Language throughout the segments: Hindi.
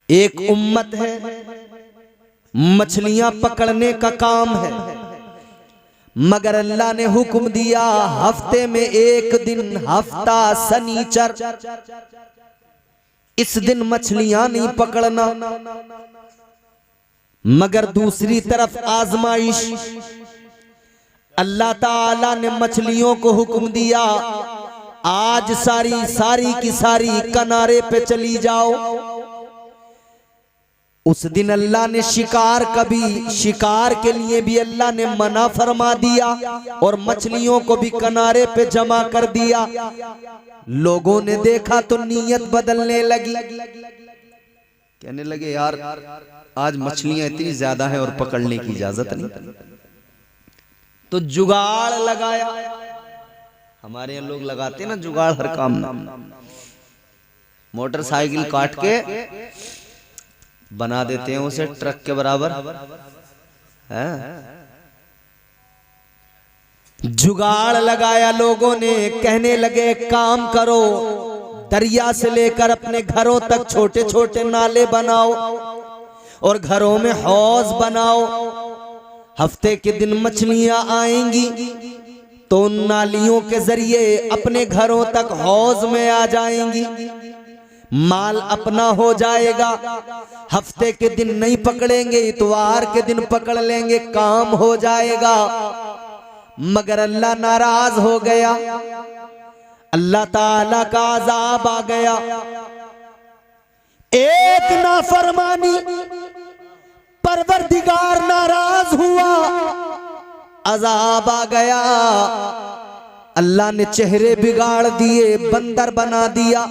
एक उम्मत है, मछलियां पकड़ने का काम है, मगर अल्लाह ने हुक्म दिया हफ्ते में एक दिन, हफ्ता शनिचर, इस दिन मछलियां नहीं पकड़ना। मगर दूसरी तरफ आजमाइश, अल्लाह ताला ने मछलियों को हुक्म दिया आज सारी की सारी किनारे पे चली जाओ। उस दिन अल्लाह ने शिकार के लिए भी अल्लाह ने मना फरमा दिया और मछलियों को भी किनारे पे जमा कर दिया। लोगों ने देखा तो नीयत बदलने लगी, कहने लगे यार आज मछलियां इतनी ज्यादा है और पकड़ने की इजाजत नहीं। तो जुगाड़ लगाया, हमारे यहाँ लोग लगाते ना जुगाड़ हर काम में, मोटरसाइकिल काट के बना देते हैं उसे ट्रक के बराबर है। जुगाड़ लगाया लोगों ने, कहने लगे काम करो, दरिया से लेकर अपने घरों तक छोटे छोटे नाले बनाओ और घरों में हौज बनाओ। हफ्ते के दिन मछलियां आएंगी तो उन नालियों के जरिए अपने घरों तक हौज में आ जाएंगी, माल अपना हो जाएगा। हफ्ते के दिन नहीं पकड़ेंगे, इतवार के दिन पकड़ लेंगे, काम हो जाएगा। मगर अल्लाह नाराज हो गया, अल्लाह ताला का अजाब आ गया। एक नाफरमानी, परवरदिगार नाराज हुआ, अजाब आ गया। अल्लाह ने चेहरे बिगाड़ दिए, बंदर बना दिया।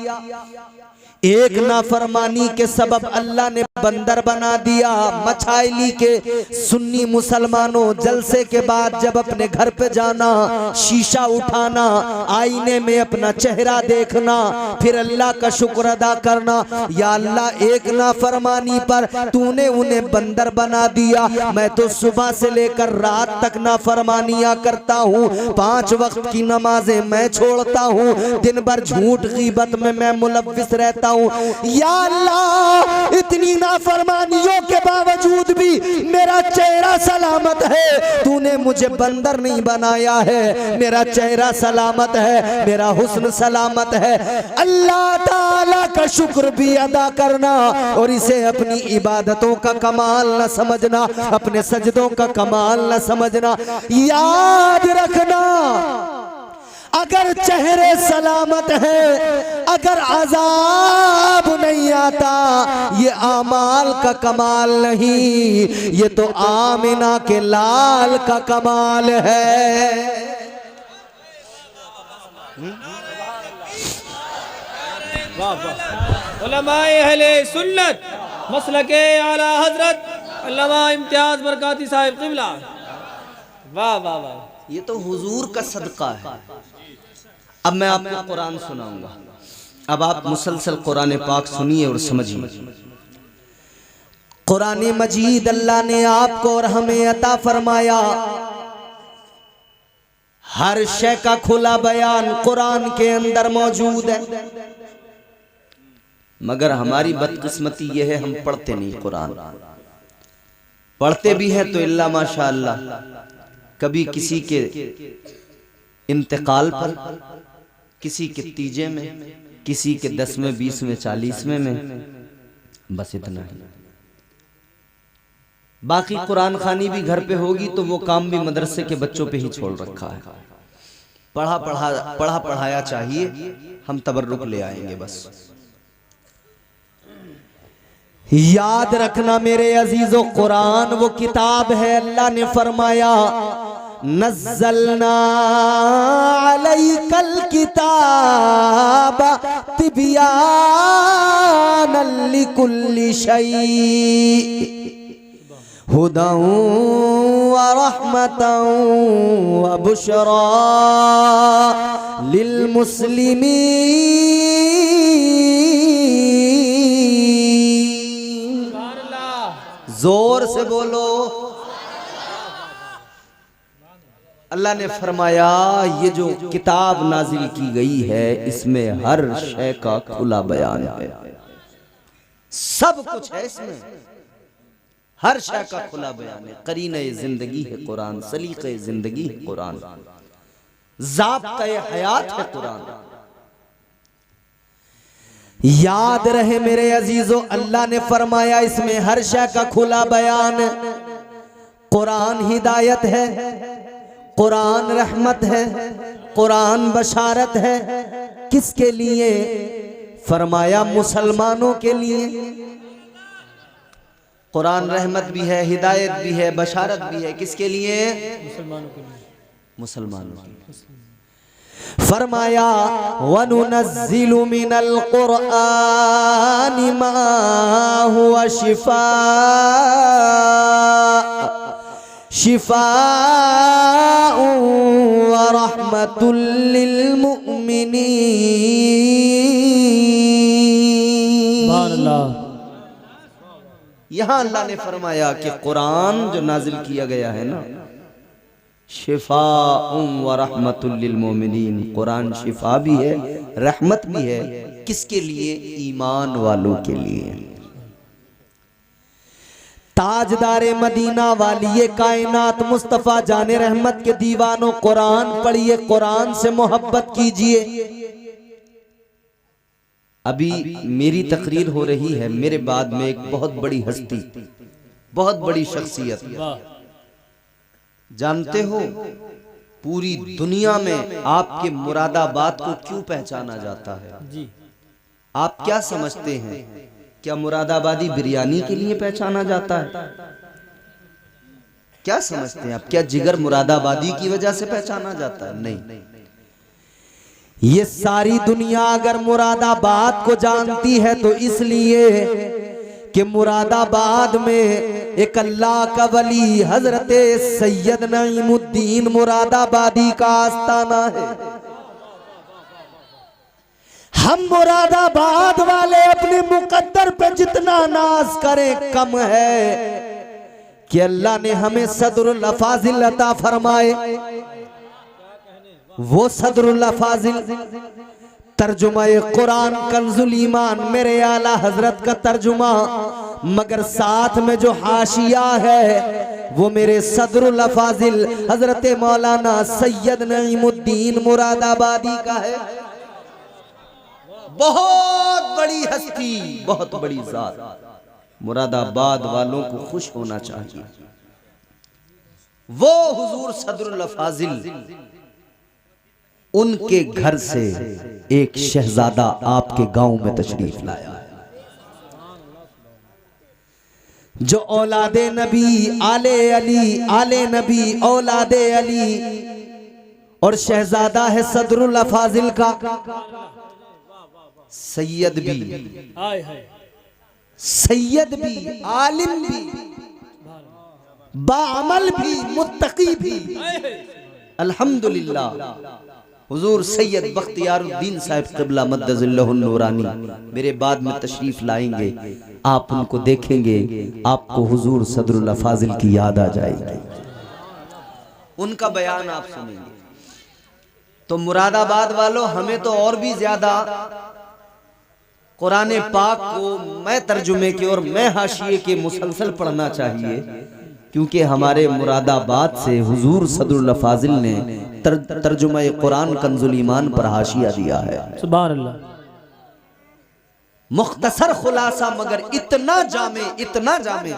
एक नाफरमानी के सबब अल्लाह ने बंदर बना दिया। मछाइली के सुन्नी मुसलमानों, जलसे के बाद जब अपने घर पे जाना, शीशा उठाना, आईने में अपना चेहरा देखना, फिर अल्लाह का शुक्र अदा करना, या अल्लाह एक नाफरमानी पर तूने उन्हें बंदर बना दिया। मैं तो सुबह से लेकर रात तक नाफरमानियां करता हूँ, 5 वक्त की नमाजें मैं छोड़ता हूँ, दिन भर झूठ गीबत में मैं मुलव्विस रहता हूँ। या अल्लाह इतनी नाफरमानियों के बावजूद भी मेरा चेहरा सलामत है, तूने मुझे बंदर नहीं बनाया है, मेरा चेहरा सलामत है, मेरा हुस्न सलामत है। अल्लाह ताला का शुक्र भी अदा करना और इसे अपनी इबादतों का कमाल न समझना, अपने सजदों का कमाल न समझना। याद रखना अगर चेहरे सलामत है, अगर अजाब नहीं आता, ये आमाल का कमाल नहीं, ये तो आमिना के लाल का कमाल है। वाह वाह। उलमाए अहले सुन्नत मसलके आला हजरत अल्लामा इम्तियाज बरकाती साहिब क़िबला। वाह वाह वाह। ये तो हुजूर का सदका है। अब मैं आपको कुरान सुनाऊंगा, अब आप मुसलसल कुरान पाक सुनिए और समझिए। कुरान मजीद अल्लाह ने आपको और हमें अता फरमाया, हर शय का खुला बयान कुरान के अंदर मौजूद है। मगर हमारी बदकिस्मती यह है, हम पढ़ते नहीं कुरान। पढ़ते भी हैं तो इल्ला माशाअल्लाह, कभी किसी के इंतकाल पर, किसी के तीजे में, किसी के 10वें 20वें 40वें में, बस इतना ही। बाकी कुरान खानी भी घर पे होगी तो वो काम भी मदरसे के बच्चों पे ही छोड़ रखा है। पढ़ा पढ़ाया चाहिए, हम तबर्रुक ले आएंगे बस। याद रखना मेरे अजीजों, कुरान वो किताब है, अल्लाह ने फरमाया नज़्ज़लना अलैकल किताब तिबयानन लिकुल्लि शै हुदन व रहमतन व बुशरा लिल मुस्लिमीन। जोर से बोलो। अल्लाह ने फरमाया ये जो किताब नाजिल की गई है इसमें हर शय का खुला बयान है। सब कुछ है इसमें, हर शय का खुला बयान है। करीने जिंदगी है कुरान, सलीक़े जिंदगी है कुरान, ज़ाब्ते हयात है कुरान। याद रहे मेरे अजीजों, अल्लाह ने फरमाया इसमें हर शय का खुला बयान। कुरान हिदायत है, कुरान रहमत है, कुरान बशारत है। किसके लिए? फरमाया मुसलमानों के लिए। कुरान रहमत भी है, हिदायत भी है, बशारत भी है। किसके लिए? मुसलमानों के लिए। मुसलमानों के लिए। फरमाया वनुनज़्ज़िलु मिनल क़ुरआनि मा हुवा शिफ़ा व रहमतुल लिल मुमिनीन। यहां अल्लाह ने फरमाया कि कुरान जो नाजिल किया गया है ना, शिफा व रहमतुल लिल मोमिनीन, कुरान शिफा भी है, रहमत भी है। किसके लिए? ईमान वालों के लिए। ताजदारे मदीना वाली कायनात मुस्तफ़ा जाने रहमत के दीवानों, कुरान पढ़िए, कुरान से मोहब्बत कीजिए। अभी मेरी तकरीर हो रही है, मेरे बाद में एक बहुत बड़ी हस्ती, बहुत बड़ी शख्सियत, जानते हो पूरी दुनिया में आपके मुरादाबाद को क्यों पहचाना जाता है जी? आप क्या समझते हैं? क्या मुरादाबादी बिरयानी के लिए पहचाना जाता है? क्या समझते हैं आप? क्या जिगर मुरादाबादी की वजह से पहचाना जाता है? नहीं। ये सारी दुनिया अगर मुरादाबाद को जानती है तो इसलिए कि मुरादाबाद में एक अल्लाह का वली हजरत सैयद नईमुद्दीन मुरादाबादी का आस्ताना है। हम मुरादाबाद वाले अपने मुकद्दर पे जितना नाज करें कम है कि अल्लाह ने हमें सदरुल अफाजिल अता फरमाए। वो सदरुल अफाजिल तर्जुमा कुरान कंजुल ईमान मेरे आला हजरत का तर्जुमा, मगर साथ में जो हाशिया है वो मेरे सदरुल अफाजिल हजरत मौलाना सैयद नईमुद्दीन मुरादाबादी का है। बहुत बड़ी हस्ती, बहुत बड़ी जात। मुरादाबाद वालों को खुश होना चाहिए। वो हुजूर सदरुल अफाजिल, उनके घर से एक शहजादा आपके गांव में तशरीफ लाया है, जो औलादे नबी आले अली, आले नबी औलादे अली, और शहजादा है सदरुल अफाजिल का। सैयद भी, सैयद भी, आलिम भी, बाअमल भी, मुत्तकी भी। अल्हम्दुलिल्लाह हुजूर सैयद बख्तियारुद्दीन साहब क़िबला मद्दज़िल्लहुन नूरानी मेरे बाद में तशरीफ लाएंगे। आप उनको देखेंगे, आपको हुजूर सदरुल अफाजिल की याद आ जाएगी, उनका बयान आप सुनेंगे। तो मुरादाबाद वालों, हमें तो और भी ज्यादा कुरान पाक को मैं तर्जुमे के और मैं हाशिए के मुसलसल पढ़ना चाहिए, क्योंकि हमारे मुरादाबाद से हुजूर सदरुल अफाजिल ने तर्जुमा कुरान कंजुल ईमान पर हाशिया दिया है। सुभान अल्लाह। मुख्तसर खुलासा, मगर इतना जामे, इतना जामे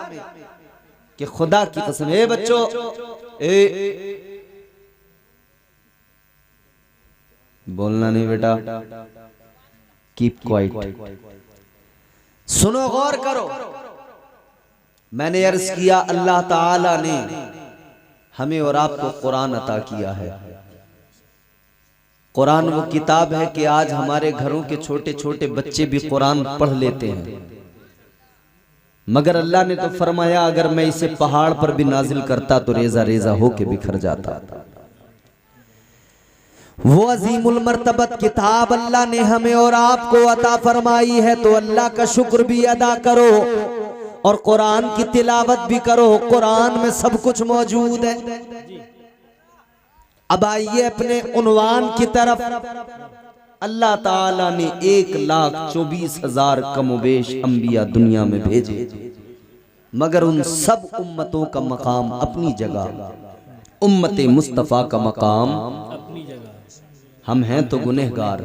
कि खुदा की कसम। ए बच्चों, बोलना नहीं बेटा, कीप क्वाइट। सुनो, गौर करो। मैंने अर्ज किया अल्लाह ताला ने हमें और आपको कुरान अता किया है। कुरान वो किताब है कि आज हमारे घरों के छोटे छोटे बच्चे भी कुरान पढ़ लेते हैं, मगर अल्लाह ने तो फरमाया अगर मैं इसे पहाड़ पर भी नाजिल करता तो रेजा रेजा होके बिखर जाता। वो अजीमुल मर्तबत किताब अल्लाह ने हमें और आपको अता फरमाई है, तो अल्लाह का शुक्र भी अदा करो और कुरान की तिलावत भी करो। कुरान में सब कुछ मौजूद है। अब आइए अपने उन्वान की तरफ। अल्लाह ताला ने 1,24,000 कमोबेश अंबिया दुनिया में भेजे, मगर उन सब उम्मतों का मकाम अपनी जगह, उम्मत मुस्तफ़ा का मकाम अपनी जगह। हम हैं तो गुनहगार,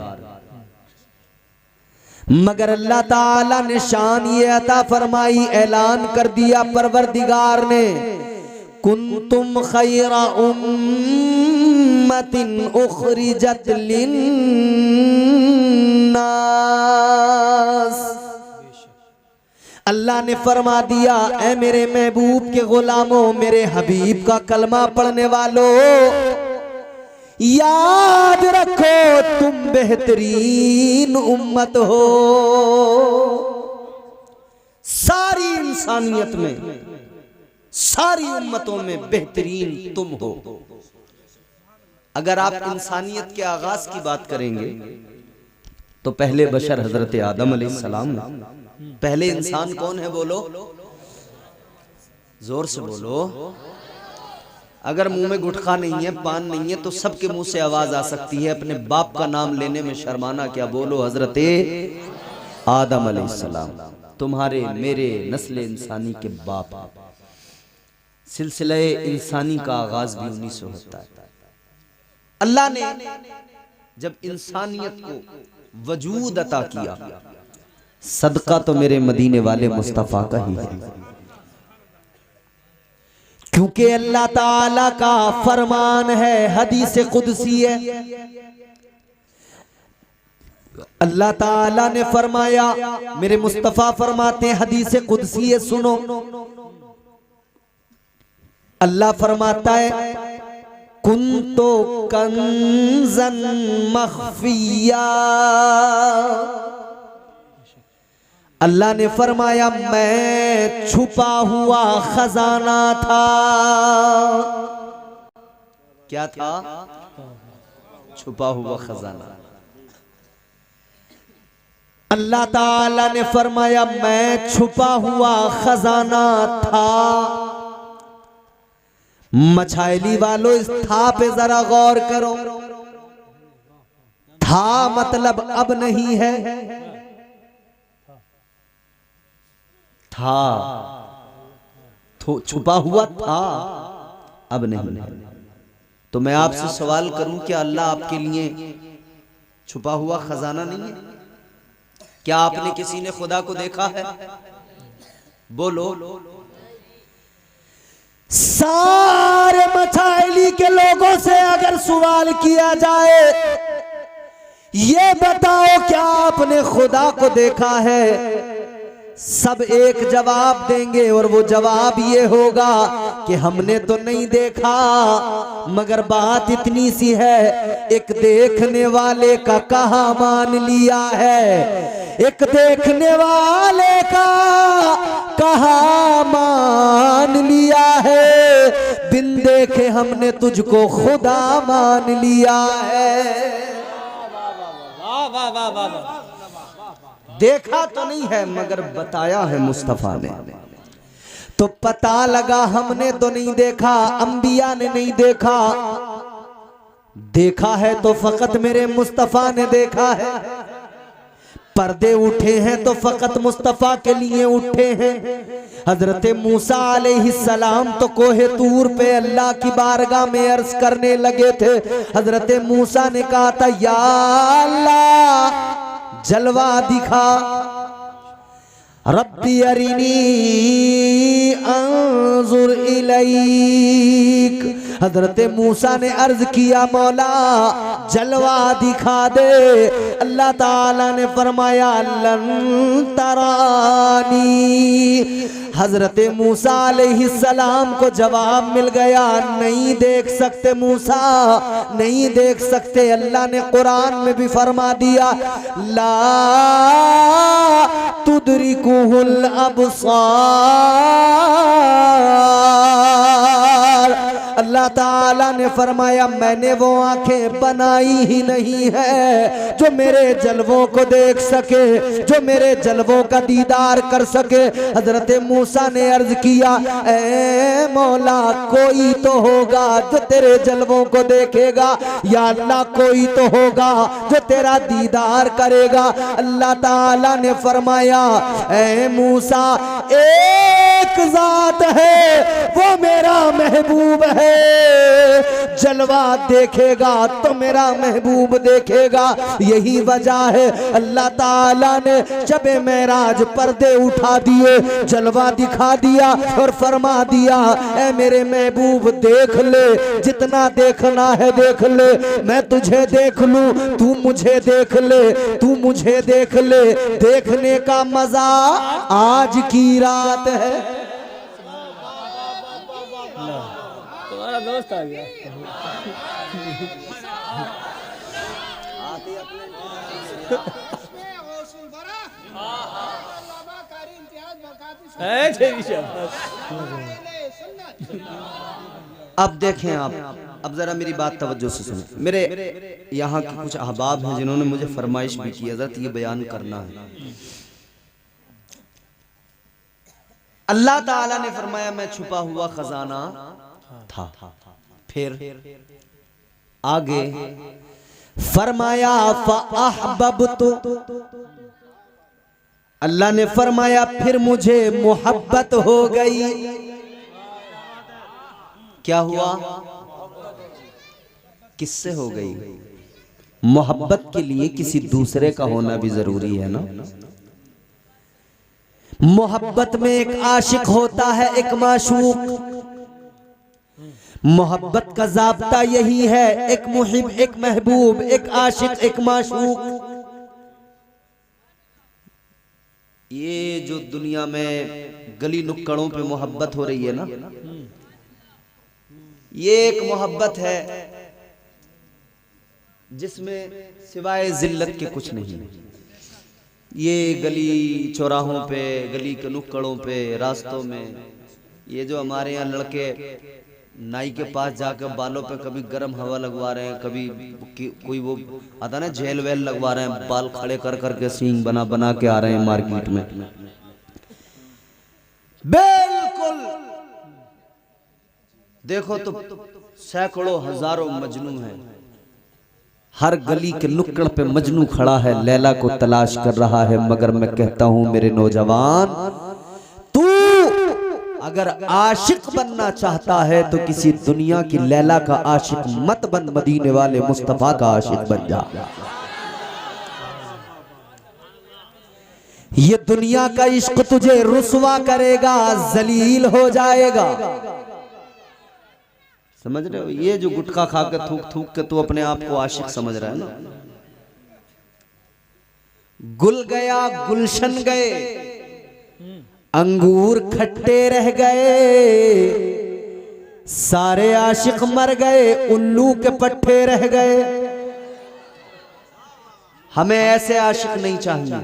मगर अल्लाह ताला ने शान ये अता फरमाई, ऐलान कर दिया परवरदिगार ने, कुंतुम खैरा उम्मतिन उखरिजत लिन्नास। अल्लाह ने फरमा दिया, ऐ मेरे महबूब के गुलामों, मेरे हबीब का कलमा पढ़ने वालों, याद रखो तुम बेहतरीन उम्मत हो। सारी इंसानियत में, सारी उम्मतों में बेहतरीन तुम हो। अगर आप इंसानियत के आगाज की बात करेंगे तो पहले बशर हजरत आदम अलैहिस्सलाम। पहले इंसान कौन है बोलो, जोर से बोलो। अगर मुंह में गुटखा नहीं है, पान नहीं है, तो सबके मुंह से आवाज आ सकती है, अपने बाप का नाम लेने में शर्माना क्या। बोलो हजरत आदम अलैहिस्सलाम, तुम्हारे मेरे नस्ल इंसानी के बाप। सिलसिले इंसानी का आगाज भी उन्हीं से होता है। अल्लाह ने जब इंसानियत को वजूद अता किया, सदका तो मेरे मदीने वाले मुस्तफा का ही है, क्योंकि अल्लाह ताला का फरमान है, हदीस कुदसी है। अल्लाह ताला ने फरमाया, मेरे मुस्तफा फरमाते हैं, हदीस कुदसी है, सुनो। अल्लाह फरमाता है, कुंतो कंजन मख्फिया। अल्लाह ने फरमाया, मैं छुपा हुआ खजाना था। क्या था? छुपा हुआ खजाना। अल्लाह ताला ने फरमाया, मैं छुपा हुआ खजाना था। मछाइली वालों, इस था पे जरा गौर करो। था मतलब अब नहीं है, था छुपा हुआ था, अब नहीं है। तो मैं आपसे सवाल करूं, क्या अल्लाह आपके लिए छुपा हुआ खजाना नहीं है? क्या आपने किसी ने खुदा को देखा है? बोलो। सारे मछाइली के लोगों से अगर सवाल किया जाए, ये बताओ क्या आपने खुदा को देखा है, सब एक जवाब देंगे, और वो जवाब ये होगा कि हमने तो नहीं देखा। मगर बात इतनी सी है, एक देखने वाले का कहा मान लिया है, एक देखने वाले का कहा मान लिया है। बिन देखे हमने तुझको खुदा मान लिया है। वाह वाह वाह वाह वाह। देखा तो नहीं है, मगर बताया है मुस्तफा ने, तो पता लगा हमने तो नहीं देखा, अंबिया ने नहीं देखा। देखा है तो फकत मेरे मुस्तफा ने देखा है। पर्दे उठे हैं तो फकत मुस्तफा के लिए उठे हैं। हजरत मूसा अलैहिस्सलाम तो कोहे तूर पे अल्लाह की बारगाह में अर्ज करने लगे थे। हजरत मूसा ने कहा था, या अल्लाह जलवा दिखा, रब्बी अरिनी अंजुर इलैक। हजरत मूसा ने अर्ज किया, मौला जलवा दिखा दे। अल्लाह ताला ने फरमाया, लन तरानी। हजरत मूसा अलैहिस्सलाम को जवाब मिल गया, नहीं देख सकते मूसा, नहीं देख सकते। अल्लाह ने कुरान में भी फरमा दिया, ला तुदरिकुहुल अबसार। अल्लाह ताला ने फरमाया मैंने वो आंखें बनाई ही नहीं है जो मेरे जलवों को देख सके, जो मेरे जलवों का दीदार कर सके। हजरत मूसा ने अर्ज किया ऐ मौला कोई तो होगा जो तेरे जलवों को देखेगा, या अल्लाह कोई तो होगा जो तेरा दीदार करेगा। अल्लाह ताला ने फरमाया ऐ मूसा एक जात है वो मेरा महबूब है, जलवा देखेगा तो मेरा महबूब देखेगा। यही वजह है अल्लाह ताला ने जब मेराज पर्दे उठा दिए, जलवा दिखा दिया और फरमा दिया ऐ मेरे महबूब देख ले, जितना देखना है देख ले, मैं तुझे देख लूं तू मुझे देख ले, तू मुझे देख ले। देखने का मजा आज की रात है। तुम्हारा दोस्त आ गया। अब देखें आप, अब जरा मेरी बात तवज्जो से सुनो। मेरे यहाँ के कुछ अहबाब हैं जिन्होंने मुझे फरमाइश भी की हज़रत ये बयान करना है। अल्लाह ताला ने फरमाया मैं छुपा हुआ खजाना था, फिर आगे फरमाया फ़अहबब्तु, अल्लाह ने फरमाया फिर मुझे मोहब्बत हो गई। क्या हुआ? किससे हो गई? मोहब्बत के लिए किसी दूसरे का होना भी जरूरी है ना। मोहब्बत में एक आशिक होता है, एक माशूक। मोहब्बत का ज़ाब्ता यही है, एक मुहिब, एक महबूब, एक आशिक, एक माशूक। ये जो दुनिया में गली नुक्कड़ों पे मोहब्बत हो रही है ना, ये एक मोहब्बत है जिसमें सिवाय जिल्लत के कुछ नहीं। ये गली चौराहों पे, गली के नुक्कड़ों पे, रास्तों में, ये जो हमारे यहाँ लड़के नाई के पास जाकर बालों पे कभी गर्म हवा लगवा रहे हैं, कभी कोई वो आता ना जेल वेल लगवा रहे हैं, बाल खड़े कर करके सींग बना बना के आ रहे हैं मार्केट में। बिल्कुल देखो तो सैकड़ों हजारों मजनू हैं, हर गली के नुक्कड़ पे मजनू खड़ा है, लैला को तलाश कर रहा है। मगर मैं कहता हूं मेरे नौजवान, तू अगर आशिक बनना चाहता है तो किसी दुनिया की लैला का आशिक मत बन, मदीने वाले मुस्तफा का आशिक बन जा। ये दुनिया का इश्क तुझे रुसवा करेगा, जलील हो जाएगा। समझ रहे हो? ये जो गुटखा खा के थूक थूक के तू अपने आप को आशिक समझ रहा है ना, गुल गया गुलशन गए, अंगूर खट्टे रह गए, सारे आशिक मर गए, उल्लू के पट्टे रह गए। हमें ऐसे आशिक नहीं चाहिए,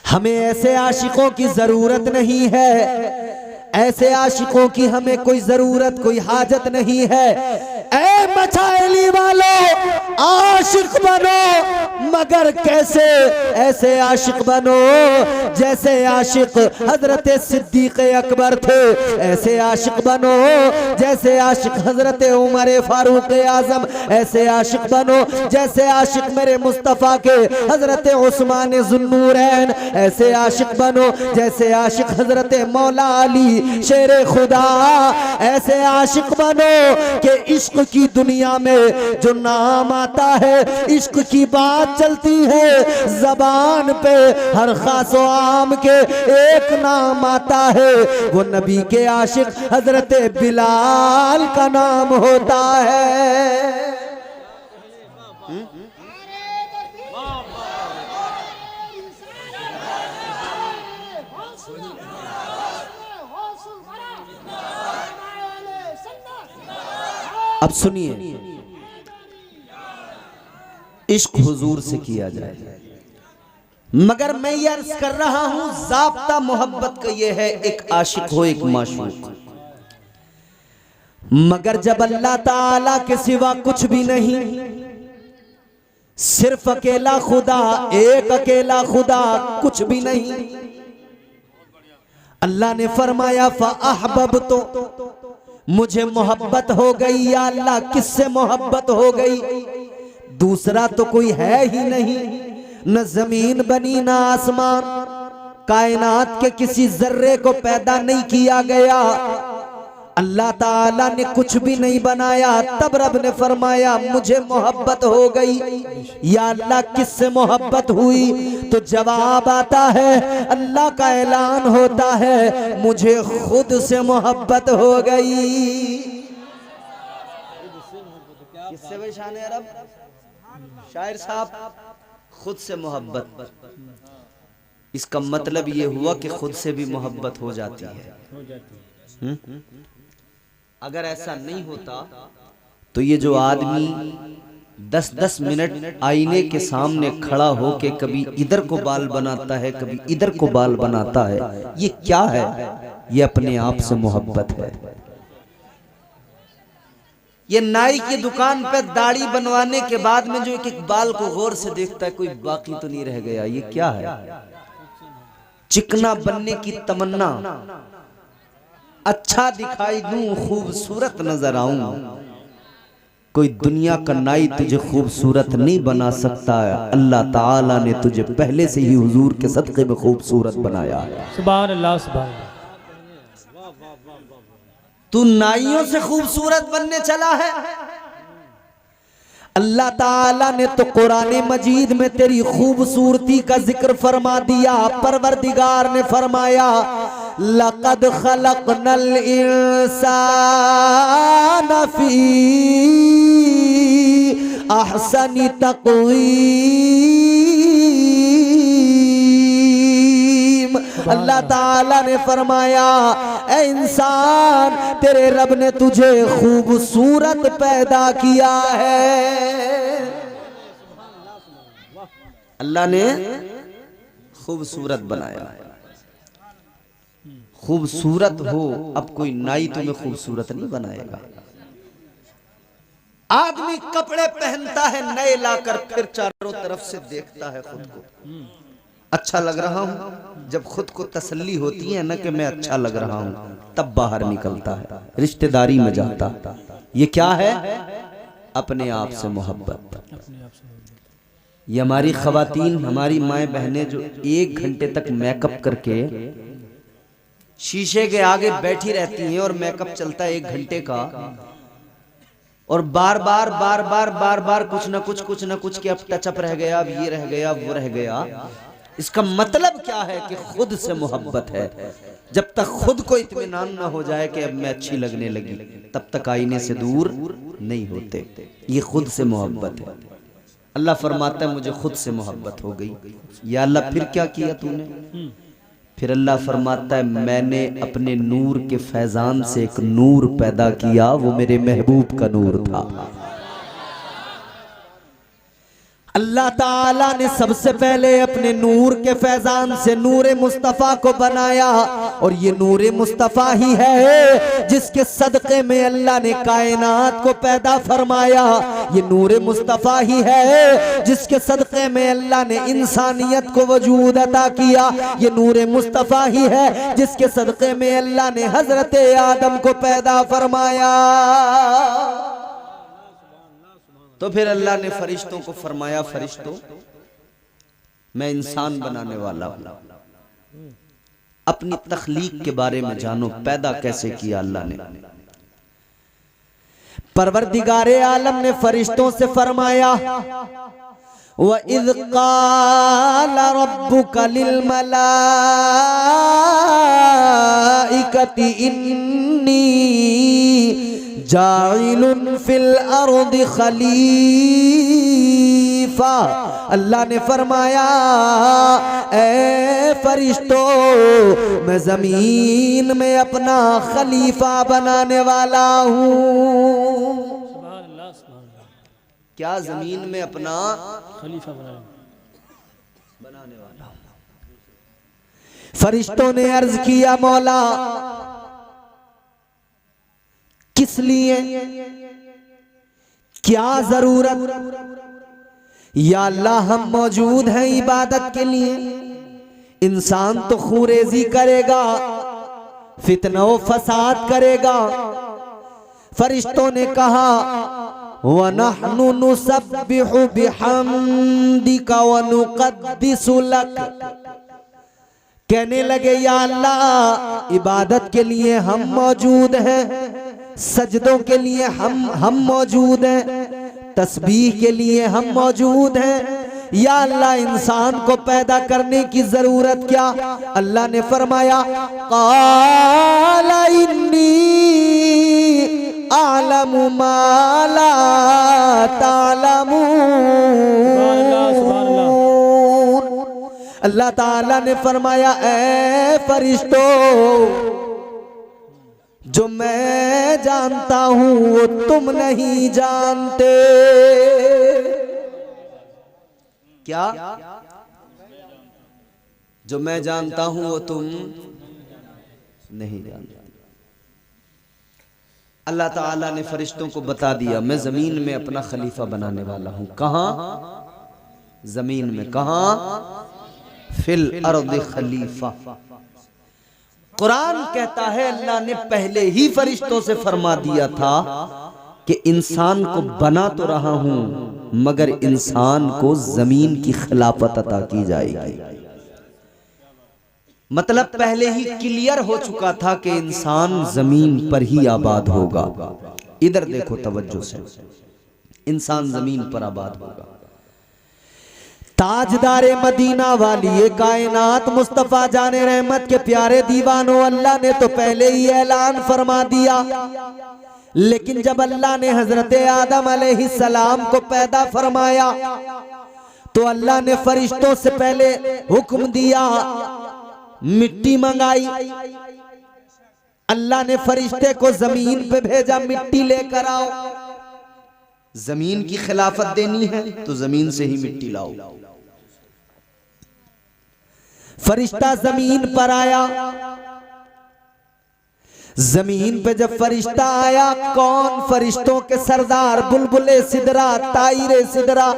हमें ऐसे आशिकों की जरूरत नहीं है, ऐसे आशिकों की हमें कोई जरूरत, कोई हाजत नहीं है। ऐ मचाइली वालों, आशिक बनो, मगर कैसे? ऐसे आशिक बनो जैसे आशिक हजरत सिद्दीक अकबर थे, ऐसे आशिक बनो जैसे आशिक हजरत उमर फारूक आजम, ऐसे आशिक बनो जैसे आशिक मेरे मुस्तफ़ा के हजरत उस्मान ज़ुन्नूरैन, ऐसे आशिक बनो जैसे आशिक हजरत मौला अली शेरे खुदा। ऐसे आशिक बनो कि इश्क की दुनिया में जो नाम आता है, इश्क की बात चलती है जबान पे, हर खास व आम के एक नाम आता है, वो नबी के आशिक हजरत बिलाल का नाम होता है। अब सुनिए, इश्क हुजूर से किया जाए, मगर मैं ये अर्ज कर रहा हूं ज़ाब्ता मोहब्बत का ये है, एक आशिक हो एक माशूक। मगर जब अल्लाह ताला के सिवा कुछ भी नहीं, सिर्फ अकेला खुदा, एक अकेला खुदा, कुछ भी नहीं, अल्लाह ने फरमाया फ़अहबब, तो मुझे मोहब्बत हो गई। या अल्लाह किससे मोहब्बत हो गई? दूसरा तो कोई है ही नहीं, न जमीन बनी न आसमान, कायनात के किसी जर्रे को पैदा नहीं किया गया, अल्लाह ताला ने कुछ भी नहीं बनाया। तब रब ने फरमाया मुझे मोहब्बत हो गई। या अल्लाह किससे मोहब्बत हुई? तो जवाब आता है, अल्लाह का ऐलान होता है मुझे खुद से मोहब्बत हो गई। किससे भाई शान अरब? शायर साहब, खुद से मोहब्बत। इसका मतलब ये हुआ कि खुद से भी मोहब्बत हो जाती है। अगर ऐसा नहीं होता तो ये जो आदमी 10-10 मिनट आईने के सामने खड़ा हो के कभी इधर को बाल बनाता है, कभी इधर को बाल बनाता है, ये क्या है? ये अपने आप से मोहब्बत है। ये नाई की दुकान पे दाढ़ी बनवाने के बाद में जो एक एक बाल को गौर से देखता है, कोई बाकी तो नहीं रह गया, ये क्या है? चिकना बनने की तमन्ना, अच्छा दिखाई दूं, खूबसूरत नजर आऊं। कोई दुनिया का नाई तुझे खूबसूरत नहीं बना सकता है, अल्लाह ताला ने तुझे पहले से ही हुजूर के सदक़े में खूबसूरत बनाया है। सुभान अल्लाह, सुभान अल्लाह। तू नाइयों से खूबसूरत बनने चला है? अल्लाह ताला ने तो कुरान मजीद में तेरी खूबसूरती का जिक्र फरमा दिया। परवरदिगार ने फरमाया लक़द खलक़नल इंसान फी अहसनी तक़वीम। अल्लाह ताला ने फरमाया ए इंसान, तेरे रब ने तुझे खूबसूरत पैदा किया है। अल्लाह ने खूबसूरत बनाया। खूबसूरत हो, अब कोई नाई तुम्हें खूबसूरत नहीं बनाएगा। आदमी कपड़े पहनता है नए लाकर, फिर चारों तरफ से देखता है खुद को, अच्छा लग रहा हूं। जब खुद को तसल्ली होती है ना कि मैं अच्छा लग रहा हूं, तब बाहर निकलता है, रिश्तेदारी में जाता। ये क्या है? अपने आप से मोहब्बत। ये हमारी खवातीन, हमारी माएँ बहनें जो 1 घंटे तक मेकअप करके शीशे के आगे बैठी रहती हैं और मेकअप चलता है 1 घंटे का, और बार बार कुछ ना कुछ कि अब टचअप रह गया, अब ये रह गया, वो रह गया। इसका मतलब क्या है कि खुद से मोहब्बत है। जब तक खुद को इत्मीनान ना हो जाए कि अब मैं अच्छी लगने लगी, तब तक आईने से दूर नहीं होते। ये खुद से मोहब्बत है। अल्लाह फरमाता है मुझे खुद से मोहब्बत हो गई। या अल्लाह फिर क्या किया तूने? फिर अल्लाह फरमाता है मैंने अपने नूर के फैजान से एक नूर पैदा किया, वो मेरे महबूब का नूर था। अल्लाह ताला ने सबसे पहले अपने नूर के फैजान से नूरे मुस्तफ़ा को बनाया, और ये नूरे मुस्तफ़ा ही है जिसके सदक़े में अल्लाह ने कायनात को पैदा फरमाया। ये नूरे मुस्तफ़ा ही है जिसके सदक़े में अल्लाह ने इंसानियत को वजूद अता किया। ये नूरे मुस्तफ़ा ही है जिसके सदक़े में अल्लाह ने हज़रत आदम को पैदा फरमाया। तो फिर अल्लाह ने फरिश्तों को फरमाया फरिश्तों मैं इंसान बनाने वाला हूं, अपनी तख्लीक के बारे में जानो, पैदा कैसे किया अल्लाह ने। परवरदिगारे आलम ने फरिश्तों से फरमाया व इज़ क़ाल रब्बुका लिल मलाइकति इन्नी जाइलुन फिल अर्दि खलीफा। अल्लाह ने फरमाया ए फरिश्तों मैं जमीन में अपना खलीफा बनाने वाला हूँ। क्या जमीन में अपना खलीफा बनाने वाला हूँ। फरिश्तों ने अर्ज किया मौला किस लिए, क्या जरूरत। या अल्लाह हम मौजूद हैं इबादत के लिए। इंसान तो खूरेजी करेगा, फितना व फसाद करेगा। फरिश्तों ने कहा वनहनु नुसब्बिहु बिहम्दिका व नुक़द्दिसु लक। कहने लगे या अल्लाह इबादत के लिए हम मौजूद हैं, सजदों के लिए हम मौजूद हैं, तस्बीह के लिए हम मौजूद हैं। या अल्लाह इंसान को पैदा करने की जरूरत क्या। अल्लाह ने फरमाया क़ाला इन्नी अअलमु मा ला तालमून। अल्लाह ताला ने फरमाया ऐ फरिश्तों, जो मैं जानता हूं वो तुम नहीं जानते। क्या? जो मैं जानता हूं वो तुम नहीं जानते। अल्लाह ताला ने फरिश्तों को बता दिया मैं जमीन में अपना खलीफा बनाने वाला हूं। कहां? जमीन में। कहां? फिल अर्द खलीफा। कुरान कहता है अल्लाह ने पहले ही फरिश्तों से फरमा दिया था कि इंसान को बना तो रहा हूं मगर इंसान को जमीन की खिलाफत अता की जाएगी। मतलब पहले ही क्लियर हो चुका था कि इंसान जमीन पर ही आबाद होगा। इधर देखो तवज्जो से, इंसान जमीन पर आबाद होगा। ताजदारे मदीना वाली कायनात मुस्तफा जाने रहमत के प्यारे दीवानों, अल्लाह ने तो पहले ही ऐलान फरमा दिया। लेकिन जब अल्लाह ने हजरत आदम अलैहिस्सलाम को पैदा फरमाया तो अल्लाह ने फरिश्तों से पहले हुक्म दिया, मिट्टी मंगाई। अल्लाह ने फरिश्ते को जमीन पे भेजा, मिट्टी लेकर आओ। जमीन की खिलाफत देनी है तो जमीन से ही मिट्टी लाओ। फरिश्ता जमीन पर आया। जमीन पे जब फरिश्ता आया, कौन? फरिश्तों के सरदार बुलबुले सिदरा, तायरे सिदरा,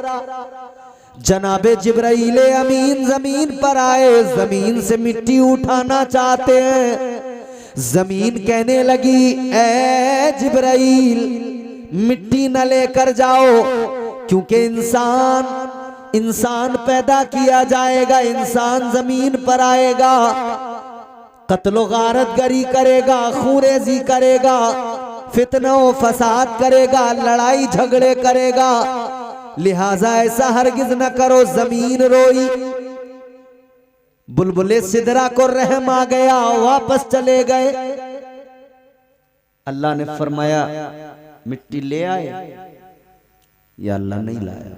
जनाबे जिब्राइल अमीन जमीन पर आए। जमीन से मिट्टी उठाना चाहते हैं। जमीन कहने लगी ए जिब्राइल, मिट्टी न लेकर जाओ, क्योंकि इंसान पैदा किया जाएगा, इंसान जमीन पर आएगा, कत्लो गारत गरी करेगा, खूरेजी करेगा, फितना व फसाद करेगा, लड़ाई झगड़े करेगा। लिहाजा ऐसा हरगिज न करो। जमीन रोई। बुलबुले सिदरा को रहम आ गया, वापस चले गए। अल्लाह ने फरमाया मिट्टी ले आए, या अल्लाह नहीं लाया।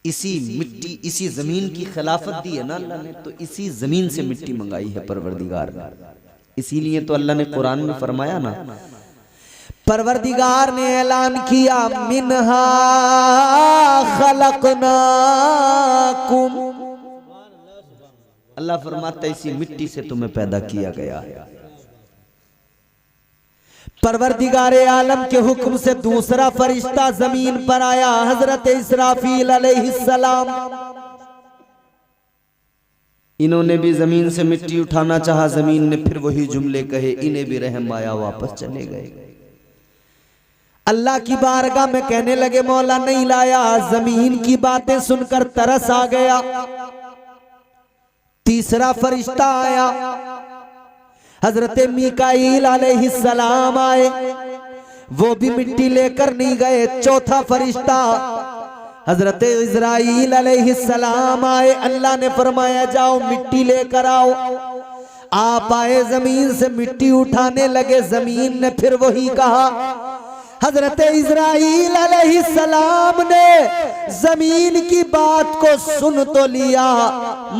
इसी मिट्टी, इसी जमीन की खिलाफत दी है ना अल्लाह ने, तो इसी जमीन से मिट्टी मंगाई है परवरदिगार ने। इसीलिए तो अल्लाह ने कुरान में फरमाया ना, परवरदिगार ने ऐलान किया मिन्हा खलकनाकुम। अल्लाह फरमाता है इसी मिट्टी से तुम्हें पैदा किया गया है। परवरदिगारे आलम के हुक्म से दूसरा फरिश्ता जमीन पर आया, हजरत इसराफील अलैहिस्सलाम। इन्होंने भी जमीन से मिट्टी उठाना चाहा, जमीन ने फिर वही जुमले कहे, इन्हें भी रहम आया, वापस चले गए। अल्लाह की बारगाह में कहने लगे मौला नहीं लाया। जमीन की बातें सुनकर तरस आ गया। तीसरा फरिश्ता आया, हजरत मीकाईल अलैहिस्सलाम आए, वो भी मिट्टी लेकर नहीं गए। चौथा फरिश्ता हजरत इज़राइल अलैहिस्सलाम आए। अल्लाह ने फरमाया जाओ मिट्टी लेकर आओ। आप आए, जमीन से मिट्टी उठाने लगे। जमीन ने फिर वही कहा हजरत इज़राइल अलैहिस्सलाम ने जमीन की बात को सुन तो लिया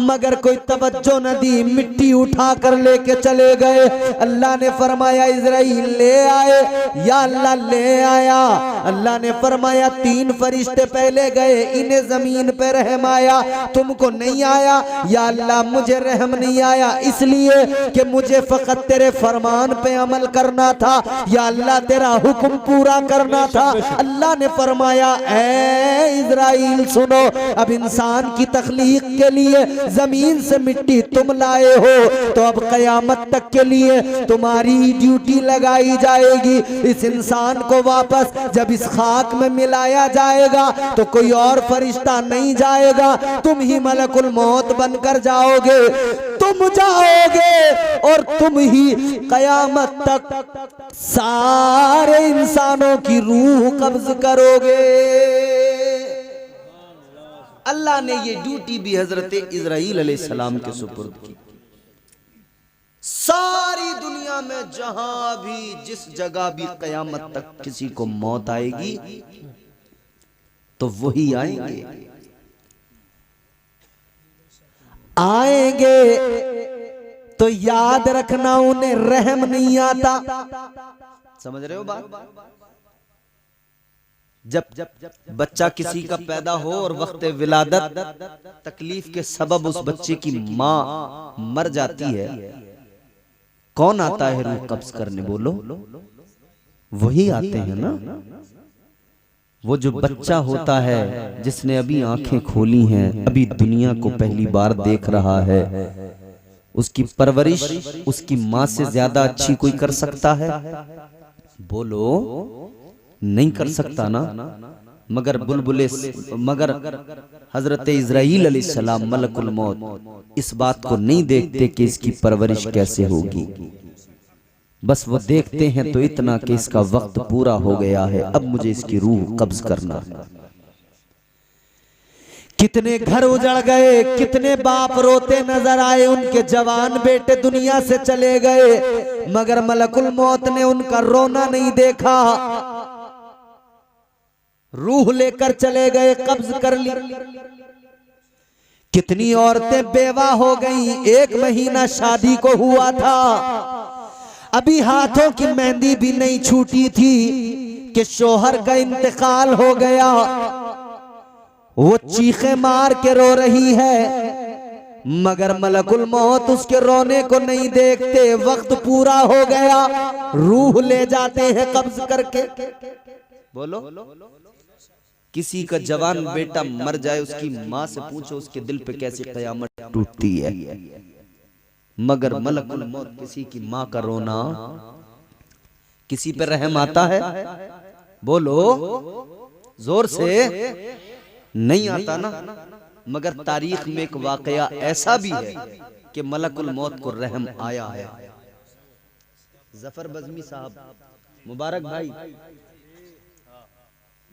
मगर कोई तवज्जो न दी, मिट्टी उठा कर लेके चले गए। अल्लाह ने फरमाया इज़राइल ले आए, या अल्लाह ले आया। अल्लाह ने फरमाया 3 फरिश्ते पहले गए, इन्हें जमीन पे रहम आया, तुमको नहीं आया। या अल्लाह मुझे रहम नहीं आया इसलिए कि मुझे फकत तेरे फरमान पे अमल करना था, या अल्लाह तेरा हुक्म पूरा करना था। अल्लाह ने फरमाया ऐ इज़राइल सुनो, अब इंसान की तख्लीक के लिए जमीन से मिट्टी तुम लाए हो, तो अब कयामत तक के लिए तुम्हारी ड्यूटी लगाई जाएगी। इस इंसान को वापस जब इस खाक में मिलाया जाएगा तो कोई और फरिश्ता नहीं जाएगा, तुम ही मलकुल मौत बनकर जाओगे, तुम जाओगे और तुम ही कयामत तक सारे इंसानों की रूह कब्ज करोगे। अल्लाह ने ये ड्यूटी भी हजरत इज़राइल अलैहिस्सलाम के सुपुर्द की। सारी दुनिया में जहां भी जिस जगह भी कयामत तक किसी को मौत आएगी तो वही आएंगे तो याद रखना उन्हें रहम नहीं आता। समझ रहे हो बात? जब बच्चा किसी का पैदा हो और वक्त विलादत तकलीफ के सबब उस बच्चे की माँ मर जाती है, कौन आता है रूह कब्ज करने? बोलो, वही आते हैं ना। वो जो बच्चा होता है जिसने अभी आंखें खोली हैं, अभी दुनिया को पहली बार देख रहा है, उसकी परवरिश उसकी माँ से ज्यादा अच्छी कोई कर सकता है? बोलो, नहीं कर सकता ना। मगर मगर हजरत इज़राइल अलैहिस्सलाम मलकुल मौत इस बात को नहीं देखते कि इसकी परवरिश कैसे होगी। बस वो देखते हैं तो इतना कि इसका वक्त पूरा हो गया है, अब मुझे इसकी रूह कब्ज करना। कितने घर उजड़ गए, कितने बाप रोते नजर आए, उनके जवान बेटे दुनिया से चले गए मगर मलकुल मौत ने उनका रोना नहीं देखा, रूह लेकर चले गए, कब्ज कर ली। कितनी औरतें बेवा हो गईं, 1 महीना शादी को हुआ था, अभी हाथों की मेहंदी भी नहीं छूटी थी कि शोहर का इंतकाल हो गया। वो चीखे मार के रो रही है मगर मलकुल मौत उसके रोने को नहीं देखते। वक्त पूरा हो गया, रूह ले जाते हैं कब्ज करके। बोलो, किसी का जवान बेटा मर जाए, उसकी माँ से पूछो उसके दिल पे कैसी कयामत टूटती है। मगर मलकुल मौत किसी की माँ का रोना, किसी पे रहम आता है? बोलो जोर से, नहीं आता ना। मगर तारीख में एक वाकया ऐसा भी है कि मलकुल मौत को रहम आया है। जफर बज़मी साहब, मुबारक भाई,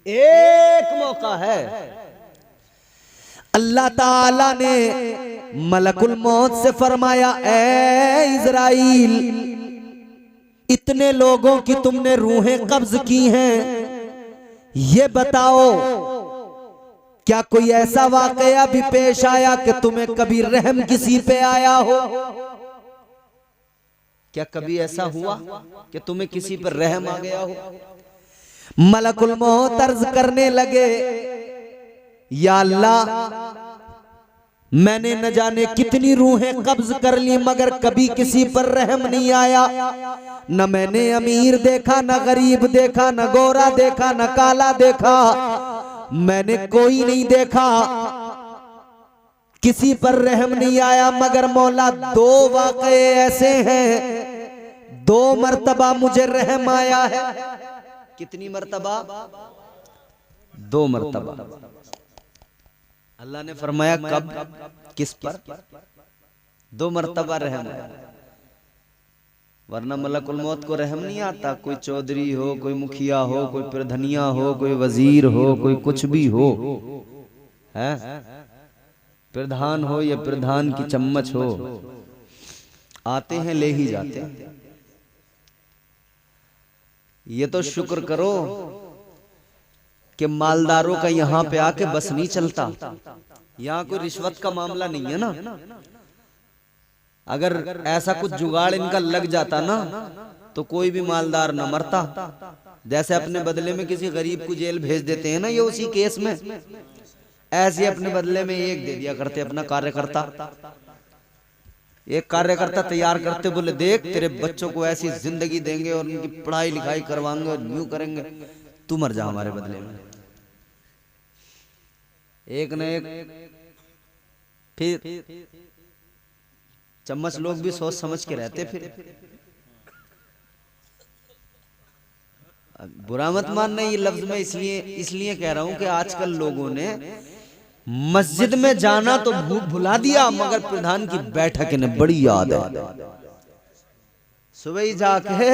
एक मौका है अल्लाह ताला ने मलकुल मौत से फरमाया, ऐ इज़राइल, इतने लोगों की तुमने रूहें कब्ज की हैं, ये बताओ क्या कोई ऐसा वाकया भी पेश आया कि तुम्हें कभी रहम किसी पे आया हो? क्या कभी ऐसा हुआ कि तुम्हें किसी पर रहम आ गया हो? मलकुल मौत अर्ज करने लगे, या अल्लाह, मैंने न जाने कितनी रूहें कब्ज कर ली मगर कभी किसी पर रहम नहीं आया। न मैंने अमीर देखा, न गरीब देखा, न गोरा देखा, न काला देखा, मैंने कोई नहीं देखा, किसी पर रहम नहीं आया। मगर मौला 2 वाक़े ऐसे हैं, 2 मर्तबा मुझे रहम आया है। कितनी मर्तबा? 2 मर्तबा। अल्लाह ने फरमाया कब, किस पर? 2 मर्तबा रहम आया। वरना मलकुल मौत को रहम नहीं आता। कोई चौधरी हो, कोई मुखिया हो, कोई प्रधनिया हो, कोई वजीर हो, कोई कुछ भी हो, है प्रधान हो या प्रधान की चम्मच हो, आते हैं ले ही जाते हैं। ये तो शुक्र करो कि मालदारों का यहाँ पे आके बस नहीं चलता। यहाँ कोई रिश्वत का मामला नहीं है ना। अगर ऐसा कुछ जुगाड़ इनका लग जाता ना तो कोई भी मालदार न मरता। जैसे अपने बदले में किसी गरीब को जेल भेज देते हैं ना, ये उसी केस में ऐसे अपने बदले में एक दे दिया करते अपना कार्यकर्ता। एक कार्यकर्ता तैयार करते, बोले देख तेरे बच्चों को ऐसी जिंदगी देंगे और उनकी पढ़ाई लिखाई करवाएंगे और यूं करेंगे, तू मर जा हमारे बदले में। एक न एक फिर चम्मच लोग भी सोच समझ के रहते। फिर बुरा मत मानना ये लफ्ज में इसलिए कह रहा हूं कि आजकल लोगों ने मस्जिद में जाना तो भुला दिया, मगर प्रधान की बैठक इन्हें बड़ी याद है। सुबह ही जाके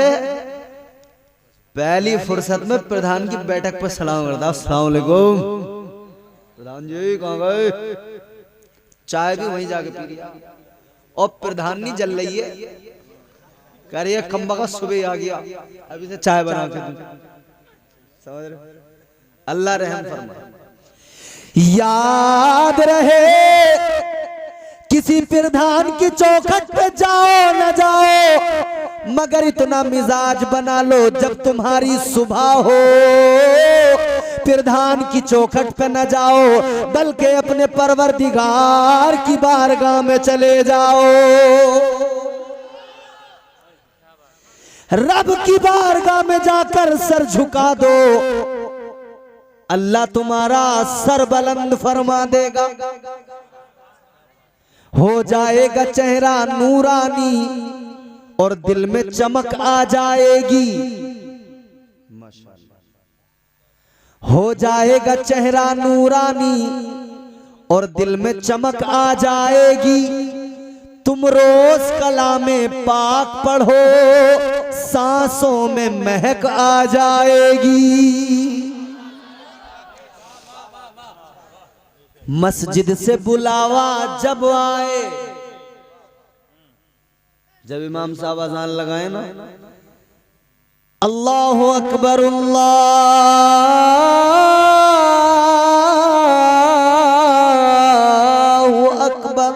पहली फुर्सत में प्रधान की बैठक पर सलाम करता, अस्सलाम वालेकुम प्रधान जी कहाँ गए। चाय भी वहीं जाके पी लिया और प्रधान नहीं जल रही है, कह रही है कम्बा का सुबह आ गया, अभी से चाय बना के दूं। समझ रहे? अल्लाह रहम फरमाए। याद रहे किसी प्रधान की चौखट पे जाओ न जाओ, मगर इतना मिजाज बना लो जब तुम्हारी सुबह हो प्रधान की चौखट पे न जाओ, बल्कि अपने परवरदिगार की बारगाह में चले जाओ। रब की बारगाह में जाकर सर झुका दो, अल्लाह तुम्हारा सर बुलंद फरमा देगा। हो जाएगा चेहरा नूरानी और दिल में चमक आ जाएगी। हो जाएगा चेहरा नूरानी और दिल में चमक आ जाएगी। तुम रोज कलामे पाक पढ़ो, सांसों में महक आ जाएगी। मस्जिद से बुलावा जब आए, जब इमाम साहब अजान लगाए ना, अल्लाहु अकबर अल्लाहु अकबर,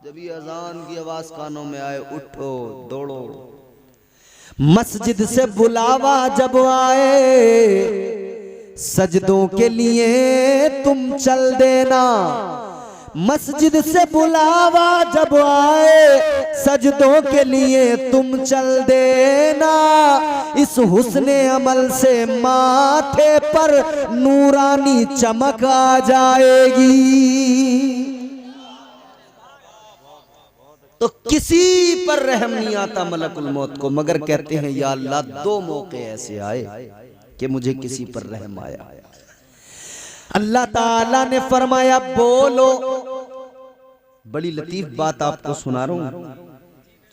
जब ये अजान की आवाज कानों में आए, उठो दौड़ो। मस्जिद से बुलावा जब आए, सजदों के लिए तुम चल देना। मस्जिद से बुलावा जब आए, सजदों के लिए तुम चल देना। इस हुस्ने अमल से माथे पर नूरानी चमक आ जाएगी। तो किसी पर रहम नहीं आता मलकुल मौत को, मगर कहते हैं या अल्लाह दो मौके ऐसे आए कि मुझे किसी पर रहम आया। अल्लाह ताला ने फरमाया बोलो। बड़ी लतीफ बात आपको सुना रहा हूं,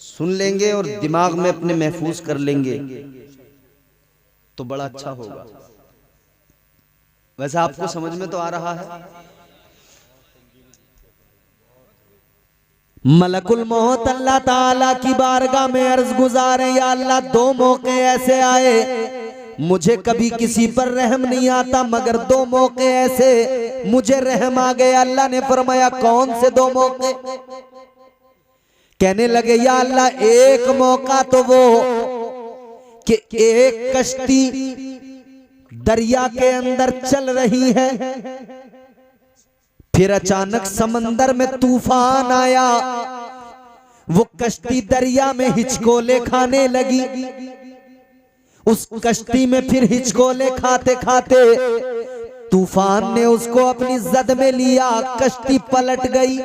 सुन लेंगे और दिमाग में अपने महफूज कर लेंगे तो बड़ा अच्छा होगा। वैसे आपको समझ में तो आ रहा है। मलकुल मौत अल्लाह ताला की बारगाह में अर्ज गुजारे, या अल्लाह दो मौके ऐसे आए मुझे कभी किसी पर रहम नहीं आता, मगर दो मौके ऐसे मुझे रहम आ गए। अल्लाह ने फरमाया कौन से दो मौके? कहने लगे या अल्लाह एक मौका तो वो कि एक कश्ती दरिया के अंदर चल रही है, फिर अचानक समंदर में तूफान आया, वो कश्ती दरिया में हिचकोले खाने लगी। उस कश्ती में फिर हिचकोले खाते खाते तूफान ने उसको अपनी जद में लिया, कश्ती पलट गई।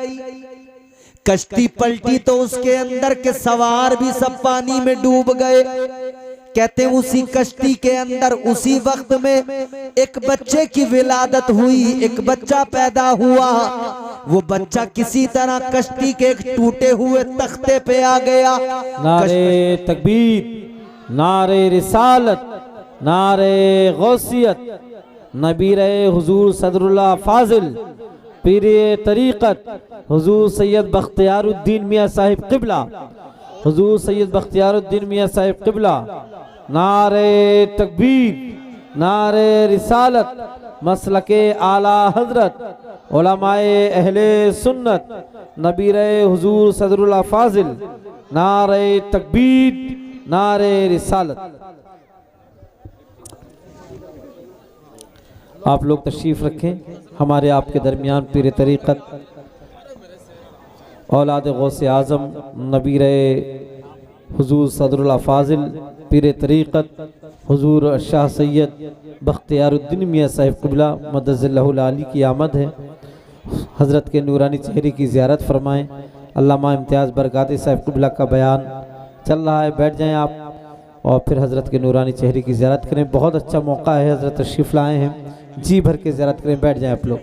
कश्ती पलटी तो उसके अंदर के सवार भी सब पानी में डूब गए। कहते उसी कश्ती के अंदर उसी वक्त में एक बच्चे की विलादत हुई, एक बच्चा पैदा हुआ। वो बच्चा किसी तरह कश्ती के एक टूटे हुए तख्ते पे आ गया। नारे तकबीर, नारे रिसालत, नारे गौसियत, नबीरे हुजूर सदरुल्लाह फाजिल पीरे तरीक़त हुजूर सैयद बख्तियारुद्दीन मियाँ साहिब क़िबला, हुजूर सैयद बख्तियारुद्दीन मियाँ साहिब क़िबला नारे तकबीर, नारे रिसालत, मसलके आला हजरत, उलमाए अहले सुन्नत, नबीरे हुजूर सदरुल्लाह फाजिल, नारे तकबीर, नारे रिसालत। आप लोग तशरीफ़ रखें। हमारे आपके दरमियान पीर तरीक़त औलाद गौसे आज़म नबीर हुजूर सदरुल्लाह फाजिल पीर तरीक़त हुजूर शाह सैयद बख्तियारुद्दीन मियाँ साहिब क़िबला मद्दज़िल्लहुल आली की आमद है। हज़रत के नूरानी चेहरे की ज़ियारत फरमाएँ। अल्लामा इम्तियाज़ बरकाती साहिब क़िबला का बयान चल रहा है, बैठ जाएँ आप और फिर हज़रत के नूरानी चेहरे की ज़ियारत करें। बहुत अच्छा मौका है, हज़रत तशरीफ़ लाए हैं, जी भर के ज़ियारत करें। बैठ जाएँ आप लोग।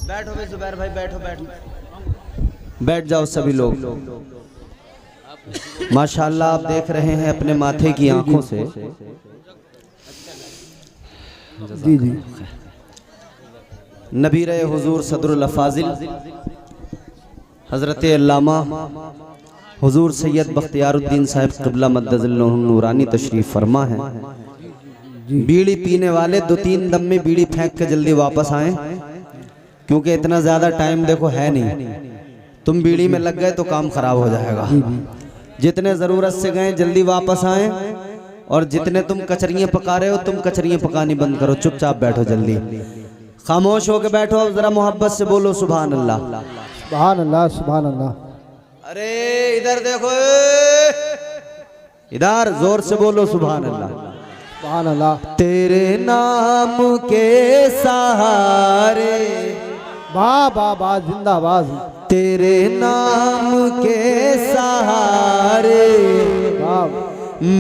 बैठो भाई जुबैर भाई, बैठो बैठो, बैठ जाओ सभी लोग। माशाअल्लाह आप देख रहे हैं अपने माथे की आंखों से। जी जी नबीर हुजूर सदरुल्लाह फाजिल हज़रत अल्लामा हुजूर सैयद बख्तियारुद्दीन साहिब क़िबला मद्दज़िल्लहुल नूरानी तशरीफ़ फरमा है। बीड़ी पीने वाले 2-3 दम में बीड़ी फेंक के जल्दी वापस आएं, क्योंकि इतना ज़्यादा टाइम देखो है नहीं। तुम बीड़ी में लग गए तो काम खराब हो जाएगा। जितने ज़रूरत से गए जल्दी वापस आएं, और जितने तुम कचरियाँ पका रहे हो तुम कचरियाँ पकानी बंद करो, चुपचाप बैठो, जल्दी खामोश होकर बैठो। अब ज़रा मोहब्बत से बोलो सुभान अल्लाह, सुभान अल्लाह, सुभान अल्लाह। अरे इधर देखो, इधर जोर से बोलो सुभान अल्लाह, सुभान अल्लाह। तेरे नाम के सहारे, वाह वाह वाह, जिंदाबाद। तेरे नाम के सहारे वाह,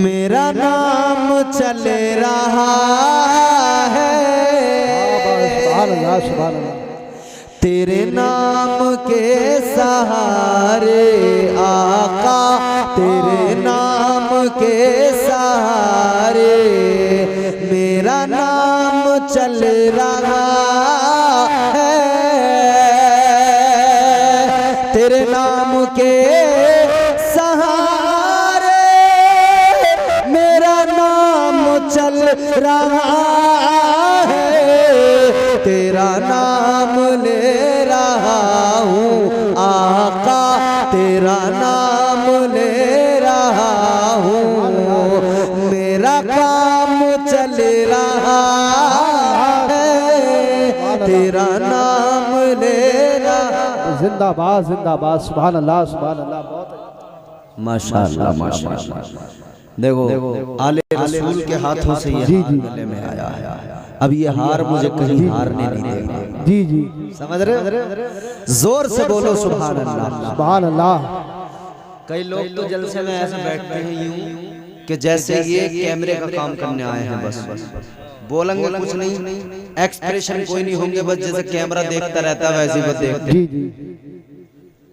मेरा नाम चल रहा है। सुभान अल्लाह, सुभान अल्लाह। तेरे नाम के सहारे आका, तेरे नाम के सहारे मेरा नाम चल रहा है। तेरे नाम के सहारे मेरा नाम चल रहा है। तेरा नाम ले रहा हूँ आका, तेरा नाम ले रहा हूँ, मेरा काम चल रहा है। तेरा नाम ले रहा, जिंदाबाद जिंदाबाद, सुभान अल्लाह, सुभान अल्लाह। बहुत माशाअल्लाह माशाअल्लाह। देखो आले रसूल के हाथों से ये गले में आया है। अब ये हार मुझे कहीं हारने नहीं देगा। जी जी, समझ रहे? जोर से बोलो सुभान अल्लाह, सुभान अल्लाह। कई लोग तो जलसे में ऐसे बैठते हैं यूं कि जैसे ये कैमरे का काम करने आए हैं, बस बोलेंगे कुछ नहीं, एक्सप्रेशन कोई नहीं होंगे, बस जैसे कैमरा देखता रहता है वैसे ही बस देखते। जी जी,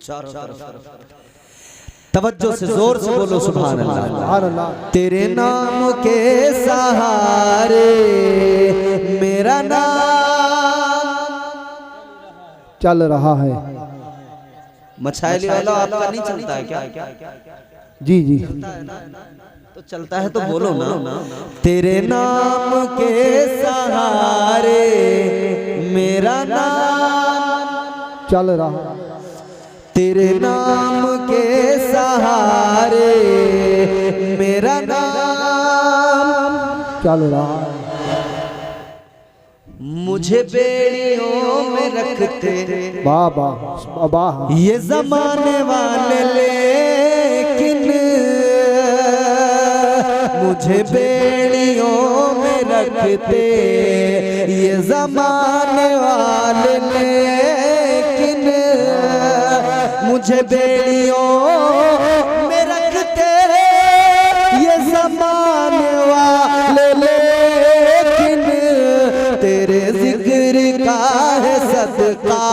चारों तरफ तवज्जो से जोर से बोलो सुभान अल्लाह, सुभान अल्लाह। तेरे नाम के सहारे मेरा नाम चल रहा है। मछाइली वाला आपका नहीं चलता है क्या? जी जी, तो चलता है तो बोलो ना। तेरे नाम के सहारे मेरा नाम चल रहा, तेरे नाम के सहारे मेरा नाम चल रहा है। मुझे बेड़ियों में रखते वाह वाह वाह, ये जमाने वाले, लेकिन मुझे बेड़ियों में रखते ये जमाने वाले, लेकिन मुझे बेड़ियों में रखते ये जमाने वाले, लेकिन तेरे जिक्र का है सदका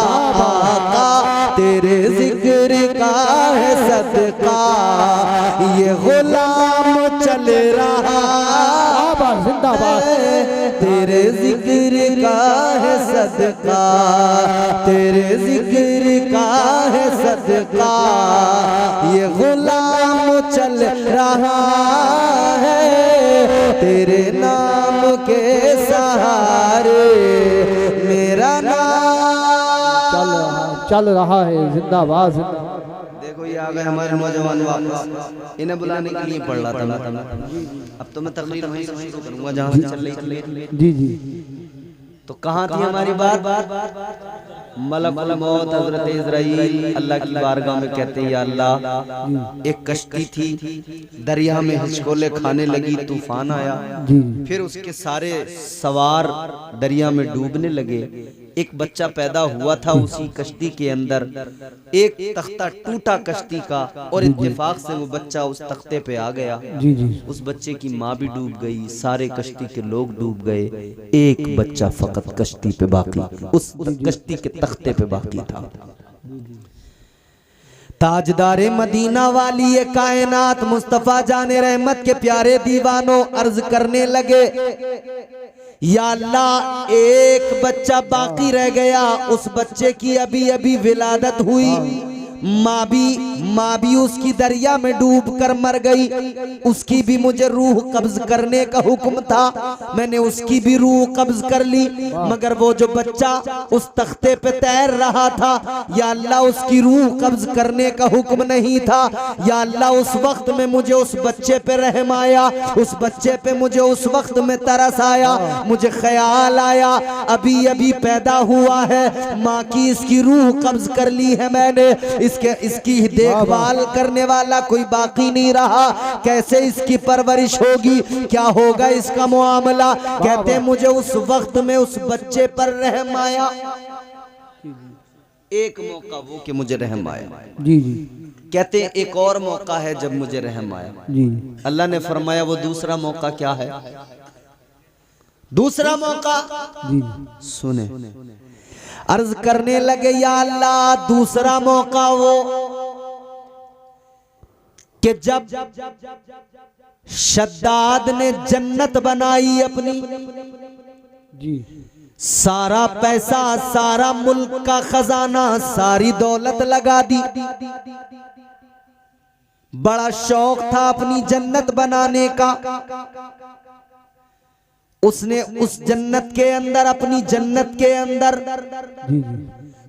आका, तेरे जिक्र का है सदका ये गुलाम चल रहा जिंदाबाद, तेरे जिक्र का है सदका, तेरे जिक्र का है सदका, ये गुलाम चल रहा है तेरे नाम के सहारे, मेरा नाम चल रहा है जिंदाबाद जिंदाबाद। देखो ये आ गए हमारे नौजवान वापस, इन्हें बुलाने के लिए पढ़ रहा था मैं। अब तो मैं तकरीर वहीं से शुरू करूंगा जहाँ से चल रही थी। जी जी तो कहाँ थी हमारी बात? मलकुल मौत हजरत इज़राइल अल्लाह की बारगाह में कहते हैं या अल्लाह, एक कश्ती थी दरिया में हिचकोले खाने लगी, तूफान आया, जी फिर उसके सारे सवार दरिया में डूबने लगे। एक बच्चा पैदा हुआ था उसी कश्ती के अंदर, एक तख्ता टूटा कश्ती का और इत्तेफाक से वो बच्चा उस तख्ते पे आ गया। जी जी उस बच्चे की माँ भी डूब गई, सारे कश्ती के लोग डूब गए, एक बच्चा फकत कश्ती पे बाकी, उस कश्ती के तख्ते पे बाकी था। ताजदारे मदीना वाली ये कायनात मुस्तफा जाने रहमत के प्यारे दीवानों अर्ज करने लगे, या अल्लाह एक बच्चा बाकी रह गया, उस बच्चे की अभी अभी विलादत हुई, माँ भी उसकी दरिया में डूब कर मर गई, उसकी भी मुझे रूह कब्ज करने का हुक्म था, मैंने उसकी भी रूह कब्ज कर ली, मगर वो जो बच्चा उस तख्ते पे तैर रहा था, या अल्लाह उसकी रूह कब्ज करने का हुक्म नहीं था। या अल्लाह उस वक्त में मुझे उस बच्चे पे रहम आया, उस बच्चे पे मुझे उस वक्त में तरस आया, मुझे ख्याल आया अभी अभी पैदा हुआ है, माँ की इसकी रूह कब्ज कर ली है मैंने, इसकी देखभाल करने वाला कोई बाकी नहीं रहा, कैसे इसकी परवरिश होगी, क्या होगा इसका मुआमला। कहते मुझे उस वक्त में उस बच्चे पर रहम आया, एक मौका वो कि मुझे रहम आया। जी जी कहते एक और मौका है जब मुझे रहम आया। जी अल्लाह ने फरमाया वो दूसरा मौका क्या है? दूसरा मौका जी सुने, अर्ज करने लगे या अल्लाह दूसरा मौका वो कि जब शद्दाद ने जन्नत बनाई अपनी, जी सारा पैसा, सारा मुल्क का खजाना, सारी दौलत लगा दी, बड़ा शौक था अपनी जन्नत बनाने का, उसने उस जन्नत के अंदर, अपनी जन्नत के अंदर जी जी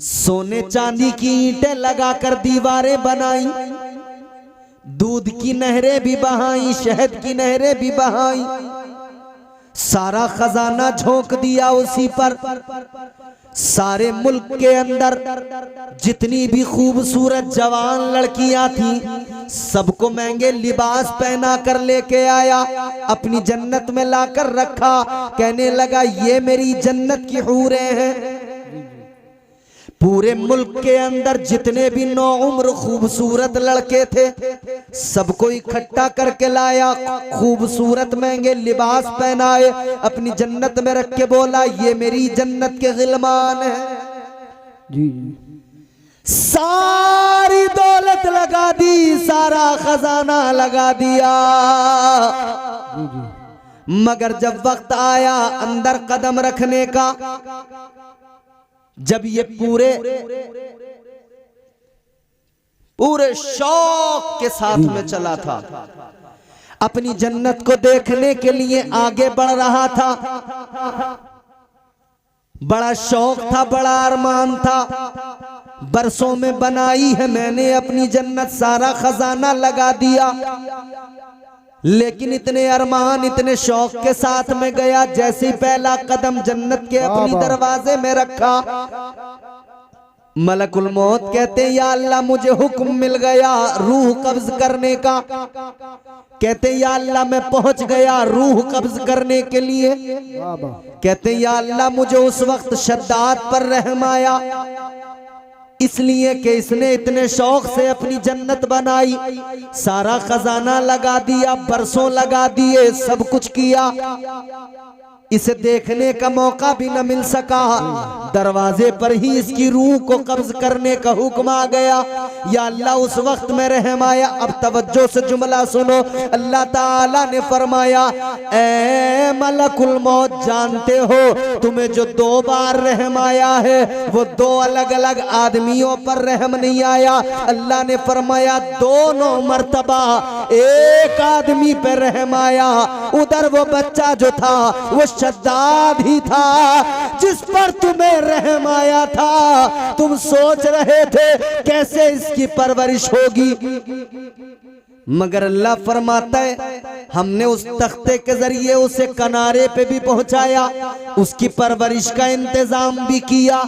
सोने चांदी की ईंटें लगाकर दीवारें बनाई, दूध की नहरें भी बहाई, शहद की नहरें भी बहाई, सारा खजाना झोंक दिया उसी पर। सारे मुल्क के अंदर जितनी भी खूबसूरत जवान लड़कियां थी, सबको महंगे लिबास पहना कर लेके आया, अपनी जन्नत में लाकर रखा, कहने लगा ये मेरी जन्नत की हूरें हैं। पूरे मुल्क के अंदर जितने भी नौ उम्र खूबसूरत लड़के थे, सबको इकट्ठा करके लाया, खूबसूरत महंगे लिबास पहनाए, अपनी जन्नत में रख के बोला ये मेरी जन्नत के गिलमान है। जी सारी दौलत लगा दी, सारा खजाना लगा दिया, जी जी मगर जब वक्त आया अंदर कदम रखने का, जब ये पूरे शौक के साथ में चला था, अपनी जन्नत को देखने के लिए आगे बढ़ रहा था, बड़ा शौक था, बड़ा अरमान था, बरसों में बनाई है मैंने अपनी जन्नत, सारा खजाना लगा दिया, लेकिन इतने अरमान, इतने शौक के साथ में गया, जैसे ही पहला कदम जन्नत के अपनी दरवाजे में रखा, मलकुल मौत कहते या अल्लाह मुझे हुक्म मिल गया रूह कब्ज करने का। कहते या अल्लाह मैं पहुंच गया रूह कब्ज करने के लिए। कहते या अल्लाह मुझे उस वक्त शद्दाद पर रहम आया, इसलिए कि इसने इतने शौक से अपनी जन्नत बनाई, सारा खजाना लगा दिया, बरसों लगा दिए, सब कुछ किया, इसे देखने का मौका भी न मिल सका। दरवाजे पर ही इसकी रूह को कब्ज करने का हुक्म आ गया। या अल्लाह उस वक्त में रहम आया। अब तवज्जो से जुमला सुनो। अल्लाह ताला ने फरमाया, ए मलकुल मौत, जानते हो तुम्हें जो 2 बार रहम आया है वो 2 अलग अलग आदमियों पर रहम नहीं आया। अल्लाह ने फरमाया दोनों मर्तबा एक आदमी पे रहम आया। उधर वो बच्चा जो था वो शद्दाद ही था जिस पर तुम्हें रहम आया था। तुम सोच रहे थे कैसे इसकी परवरिश होगी, मगर अल्लाह फरमाता है हमने उस तख्ते के जरिए उसे किनारे पे भी पहुंचाया, उसकी परवरिश का इंतजाम भी किया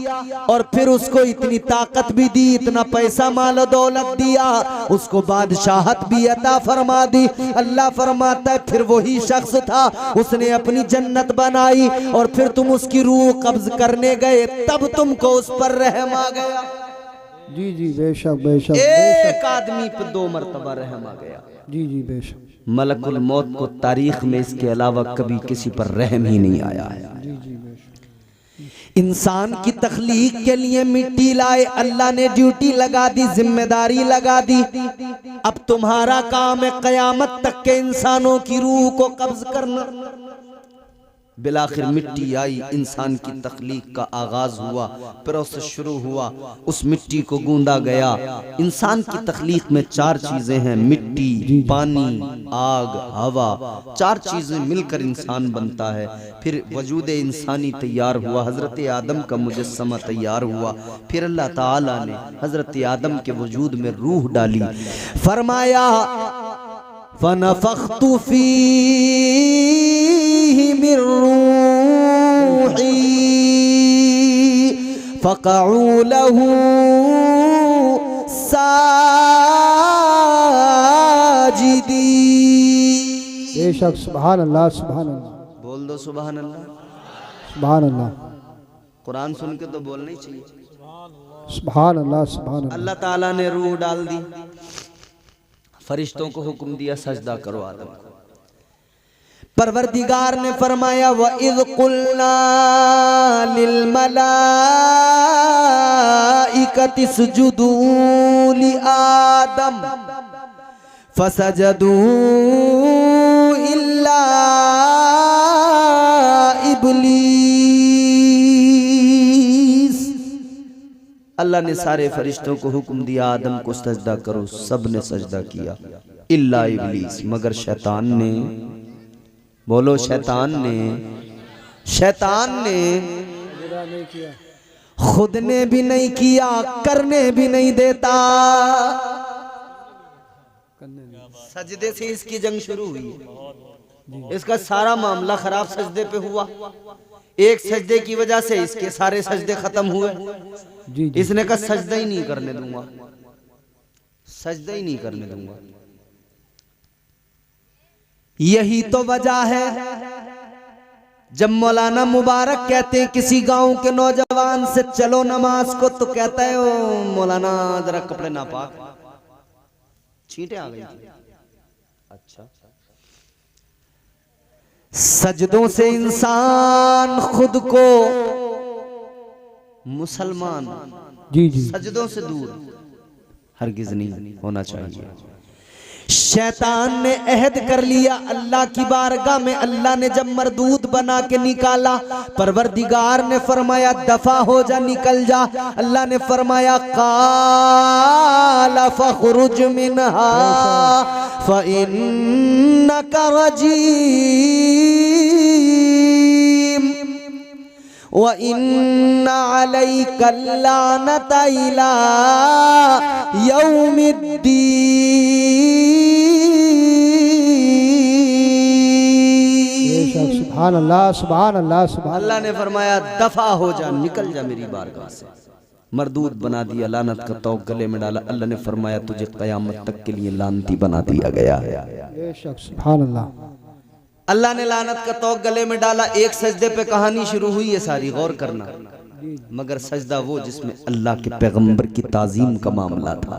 और फिर उसको इतनी ताकत भी दी, इतना पैसा माल दौलत दिया, उसको बादशाहत भी अता फरमा दी। अल्लाह फरमाता है फिर वही शख्स था, उसने अपनी जन्नत बनाई और फिर तुम उसकी रूह कब्ज करने गए, तब तुमको उस पर रहम आ गया। जी जी बेशक बेशक एक आदमी पे 2 मर्तबा रहम आ गया। जी जी बेशक। मलकुल मौत को तारीख में इसके अलावा कभी किसी पर रहम ही नहीं आया है। जी जी बेशक। इंसान की तख्लीक के लिए मिट्टी लाए, अल्लाह ने ड्यूटी लगा दी, जिम्मेदारी लगा दी। अब तुम्हारा काम है कयामत तक के इंसानों की रूह को कब्ज करना। बिलाखिर मिट्टी आई, इंसान की तख्लीक का आगाज हुआ, प्रोसेस शुरू हुआ, उस मिट्टी को गूंदा गया। इंसान की तख्लीक में 4 चीजें हैं, मिट्टी, पानी, आग, हवा, 4 चीजें मिलकर इंसान बनता है। फिर वजूद इंसानी तैयार हुआ, हजरत आदम का मुजस्समा तैयार हुआ। फिर अल्लाह ताला ने हजरत आदम के वजूद में रूह डाली, फरमाया फनफ़ख़्तु फ़ीही मिन रूही फ़क़अू लहू साजिदीन। बेशक। सुभान अल्लाह सुभान अल्लाह। बोल दो सुभान अल्लाह। सुभान अल्लाह। कुरान सुन के तो बोलना ही चाहिए। सुभान अल्लाह सुभान अल्लाह। अल्लाह ताला ने रूह डाल दी, फरिश्तों को हुक्म दिया सजदा करो आदम को। परवरदिगार ने फरमाया व इज़ कुल्ना लिल मलाइकति सुजुदू लि आदम फसजदू इल्ला इब्लीस। अल्लाह ने सारे फरिश्तों को हुक्म दिया आदम को सजदा करो, सब ने सजदा किया इल्ला इब्लीस, मगर शैतान ने, बोलो शैतान ने खुद ने भी नहीं किया, करने भी नहीं देता। सजदे से इसकी जंग शुरू हुई, इसका सारा मामला खराब सजदे पे हुआ। एक सजदे की वजह से इसके सारे सजदे खत्म हुए। जी जी। इसने कहा सजदा ही नहीं करने दूंगा, सजदा ही नहीं करने दूंगा। यही तो वजह है जब मौलाना मुबारक कहते हैं किसी गांव के नौजवान से चलो नमाज को, तो कहता है ओ मौलाना जरा कपड़े नापाक, छींटे आ गई। अच्छा, सजदों से इंसान खुद को मुसलमान, जी जी। सजदों से दूर हरगिज नहीं होना चाहिए। शैतान ने अहद कर लिया अल्लाह की बारगाह में। अल्लाह ने जब मरदूद बना के निकाला, परवरदिगार ने फरमाया दफा हो जा, निकल जा। अल्लाह ने फरमाया काला फखरुज मिनहा फइन्नका रजीम व इन्ना अलैका लानता इला यौमिद्दीन। सुभान अल्लाह सुभान अल्लाह सुभान। अल्लाह ने फरमाया दफा हो जा, निकल जा मेरी बारगाह से। मरदूद बना दिया, लानत का तौक गले में डाला। अल्लाह ने फरमाया तुझे कयामत तक के लिए लानती बना दिया गया। बेशक। सुभान अल्लाह। अल्लाह ने लानत का तौक गले में डाला। एक सजदे पे कहानी शुरू हुई है सारी, गौर करना। मगर सजदा वो जिसमें अल्लाह के पैगंबर की ताजीम का मामला था।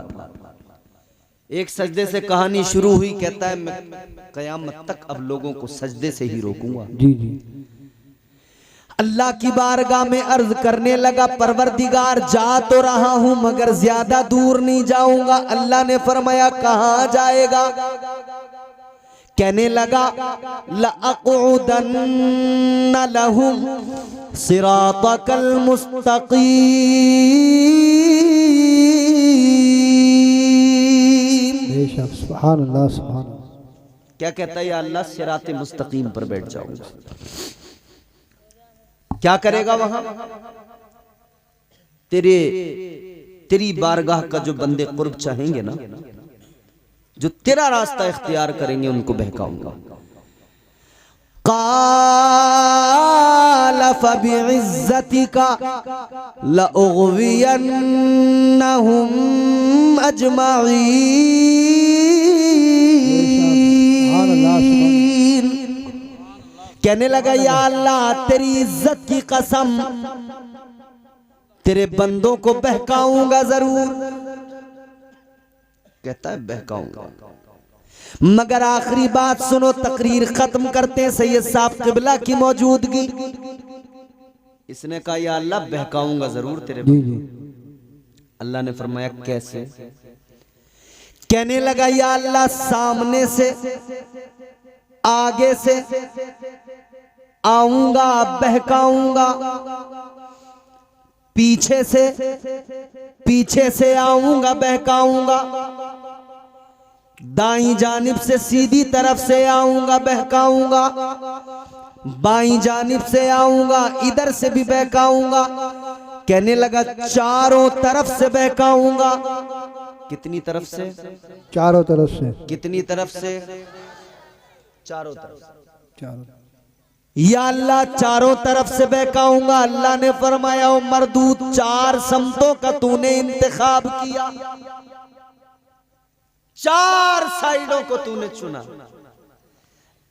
एक सजदे से कहानी शुरू हुई, कहता है मैं कयामत तक अब लोगों को सजदे से ही रोकूंगा। जी जी। अल्लाह की बारगाह में अर्ज करने लगा, परवरदिगार जा तो रहा हूं मगर ज्यादा दूर नहीं जाऊंगा। अल्लाह ने फरमाया कहां जाएगा? कहने लगा लअक़उदन्न लहुम सिरातकल मुस्तक़ीम। बेशक सुभान अल्लाह सुभान अल्लाह। क्या कहता है? या अल्लाह सिराते मुस्तकीम पर बैठ जाऊंगा। क्या करेगा वहां? तेरी बारगाह का जो बंदे कुर्ब चाहेंगे ना, जो तेरा रास्ता इख्तियार करेंगे, उनको बहकाऊंगा। क़ाल फ़बिइज़्ज़तिका लअग़वियन्नहुम अजमईन। कहने लगा या अल्लाह तेरी इज्जत की कसम, तेरे बंदों को बहकाऊंगा जरूर। कहता है बहकाऊंगा। मगर आखिरी बात सुनो, तकरीर खत्म करते हैं सैयद साहब किबला की मौजूदगी। इसने कहा या अल्लाह बहकाऊंगा जरूर तेरे बंदों। अल्लाह ने फरमाया कैसे? कहने लगा या अल्लाह सामने से, आगे से आऊंगा बहकाऊंगा, पीछे से आऊंगा बहकाऊंगा, दाईं जानिब से सीधी तरफ से आऊंगा बहकाऊंगा, बाईं जानिब से आऊंगा इधर से भी बहकाऊंगा। कहने लगा चारों तरफ से बहकाऊंगा। कितनी तरफ से? चारों तरफ से। कितनी तरफ से? चारों तरफ। चारों। या अल्लाह चारों तरफ से बहकाऊंगा। अल्लाह ने फरमाया ओ मरदूद, चार समतों का तूने इंतखाब किया, चार साइडों को तूने चुना।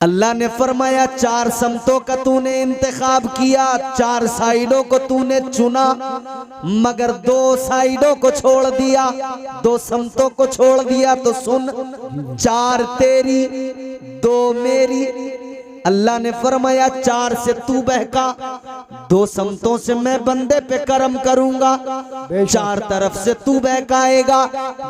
अल्लाह ने फरमाया चार समतों का तूने इंतखाब किया, चार साइडों को तूने चुना, मगर दो साइडों को छोड़ दिया, दो समतों को छोड़ दिया। तो सुन, चार तेरी दो मेरी। अल्लाह ने फरमाया चार से तू बहका, दो समतों से मैं बंदे पे करम करूंगा। चार तरफ से तू बहकाएगा,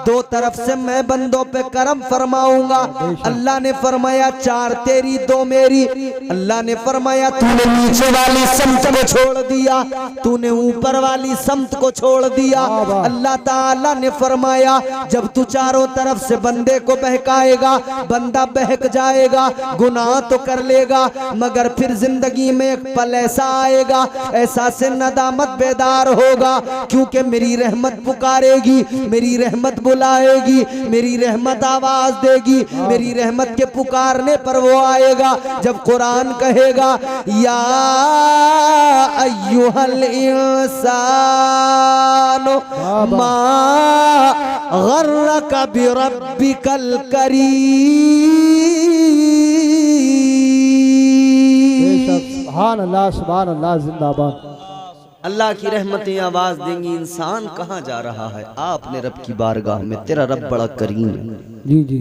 दो तरफ से मैं बंदों पे करम फरमाऊंगा। अल्लाह ने फरमाया चार तेरी दो मेरी। अल्लाह ने फरमाया तूने नीचे वाली समत को छोड़ दिया, तूने ऊपर वाली समत को छोड़ दिया। अल्लाह ताला ने फरमाया जब तू चारों तरफ से बंदे को बहकाएगा, बंदा बहक जाएगा, गुनाह तो कर लेगा, मगर फिर जिंदगी में एक पल ऐसा आएगा, ऐसा से नदामत बेदार होगा, क्योंकि मेरी रहमत पुकारेगी, मेरी रहमत बुलाएगी, मेरी रहमत आवाज देगी। मेरी रहमत के पुकारने पर वो आएगा जब कुरान कहेगा या अय्युहल इंसानो मा गर्रका बिरब्बिकल करीम। सुभान अल्लाह सुभान अल्लाह जिंदाबाद। अल्लाह की रहमतें आवाज देंगी इंसान कहाँ जा रहा है, आपने रब की बारगाह में, तेरा रब बड़ा करीम है। जी जी।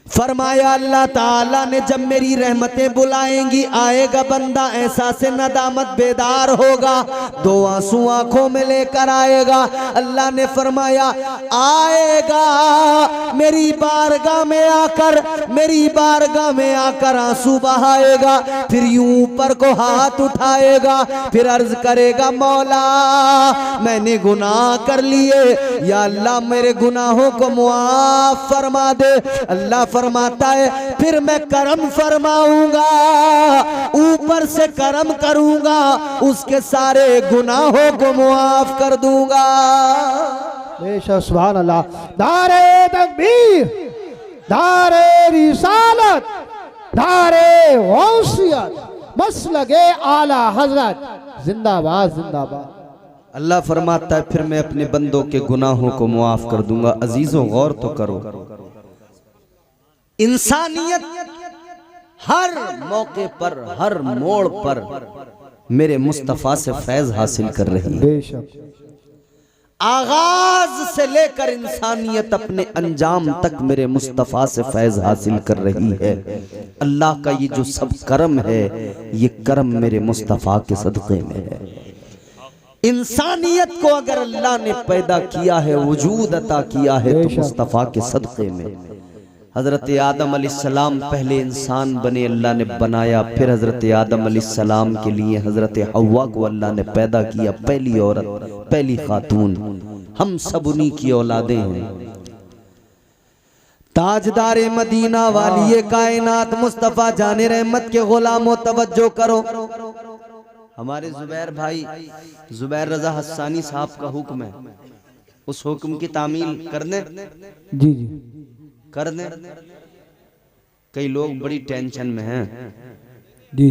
फरमाया अल्लाह ताला ने जब मेरी रहमतें बुलाएंगी, आएगा बंदा ऐसा से नदामत बेदार होगा, दो आंसू आंखों में लेकर आएगा। अल्लाह ने फरमाया आएगा मेरी बारगाह में आकर, मेरी बारगाह में आकर आंसू बहाएगा, फिर यूं ऊपर को हाथ उठाएगा, फिर अर्ज करेगा मौला मैंने गुनाह कर लिए, या अल्लाह मेरे गुनाहों को मुआफ फरमा दे। अल्लाह फरमाता है फिर मैं करम फरमाऊंगा, ऊपर से करम करूंगा, उसके सारे गुनाहों को मुआफ कर दूंगा। बेशक सुभान अल्लाह। नारे तकबीर, नारे रिसालत, नारे गौसियत, मसलके आला हजरत, जिंदाबाद जिंदाबाद। अल्लाह फरमाता है फिर मैं अपने बंदों के गुनाहों को मुआफ कर दूंगा। अजीजों गौर तो करो, इंसानियत हर मौके पर, हर मोड़ पर मेरे मुस्तफा से फैज हासिल कर रही है। बेशक। आगाज से लेकर इंसानियत अपने अंजाम तक मेरे मुस्तफ़ा से फैज हासिल कर रही है। अल्लाह का ये जो सब करम है, ये करम मेरे मुस्तफ़ा के सदक़े में है। इंसानियत को अगर अल्लाह ने पैदा किया है, वजूद अता किया है, तो मुस्तफ़ा के सदक़े में। हज़रत आदम अलैहिस्सलाम पहले इंसान बने, अल्लाह ने बनाया। फिर हज़रत आदम अलैहिस्सलाम के लिए हज़रत हव्वा को अल्लाह ने पैदा किया, पहली औरत, पहली खातून। हम सब उन्हीं की औलादे हैं। ताजदारे मदीना वाली कायनात मुस्तफ़ा जाने रहमत के गुलामों, तवज्जो करो। हमारे जुबैर भाई, जुबैर रजा हस्सानी साहब का हुक्म है, उस हुक्म की तामील कर दें। जी जी कर दें। कई लोग बड़ी टेंशन में हैं, जी,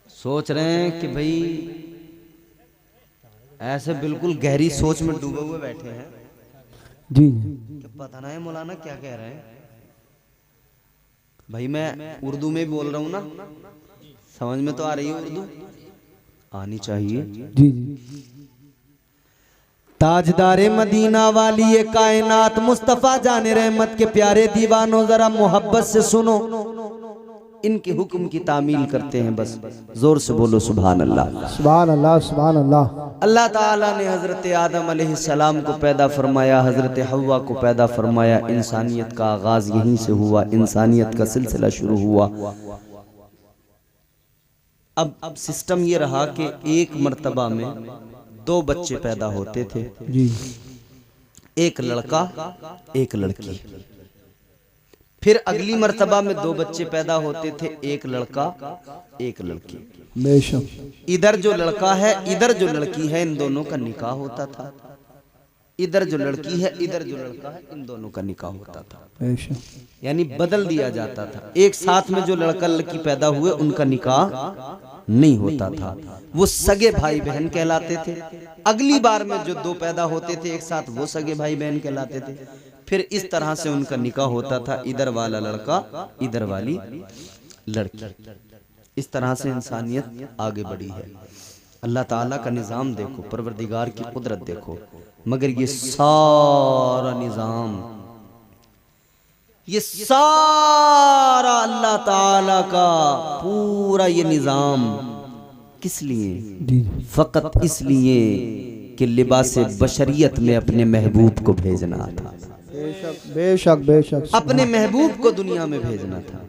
सोच रहे हैं कि भाई ऐसे बिल्कुल गहरी सोच में डूबे हुए बैठे हैं जी कि पता नहीं मौलाना क्या कह रहे हैं। भाई मैं उर्दू में बोल रहा हूँ ना, समझ में तो आ रही है, उर्दू आनी चाहिए। जी जी। ताजदारे मदीना वाली ये कायनात मुस्तफ़ा जाने रहमत के प्यारे दीवानों, जरा मोहब्बत से सुनो। इनके हुक्म की तामील करते हैं, बस जोर से बोलो सुभान अल्लाह। सुभान अल्लाह, सुभान अल्लाह। अल्लाह ताला ने हज़रत आदम अलैहिस्सलाम को पैदा फरमाया, हज़रत हव्वा को पैदा फरमाया। इंसानियत का आगाज़ यहीं से हुआ, इंसानियत का सिलसिला शुरू हुआ। अब सिस्टम ये रहा कि एक मर्तबा में 2 बच्चे पैदा होते थे जी, एक लड़का एक लड़की। फिर अगली मर्तबा में 2 बच्चे पैदा होते थे, एक लड़का एक लड़की। बेशक। इधर जो लड़का है, इधर जो लड़की है, इन दोनों का निकाह होता था। इधर जो लड़की है, इधर जो लड़का है, इन दोनों का निकाह होता था। बेशक। यानी बदल दिया जाता था। एक साथ में जो लड़का लड़की पैदा हुए, उनका निकाह नहीं होता था, वो सगे भाई बहन कहलाते थे। अगली बार में जो 2 पैदा होते थे एक साथ, वो सगे भाई बहन कहलाते थे। फिर इस तरह से उनका निकाह होता था, इधर वाला लड़का इधर वाली लड़की। इस तरह से इंसानियत आगे बढ़ी है। अल्लाह ताला का निज़ाम देखो, परवरदिगार की कुदरत देखो। मगर ये सारा निज़ाम, ये सारा अल्लाह ताला का पूरा ये निज़ाम किस लिए? जी, फकत इसलिए कि लिबासे बशरियत में अपने महबूब को भेजना था। बेशक बेशक बेशक। अपने महबूब को दुनिया में भेजना था।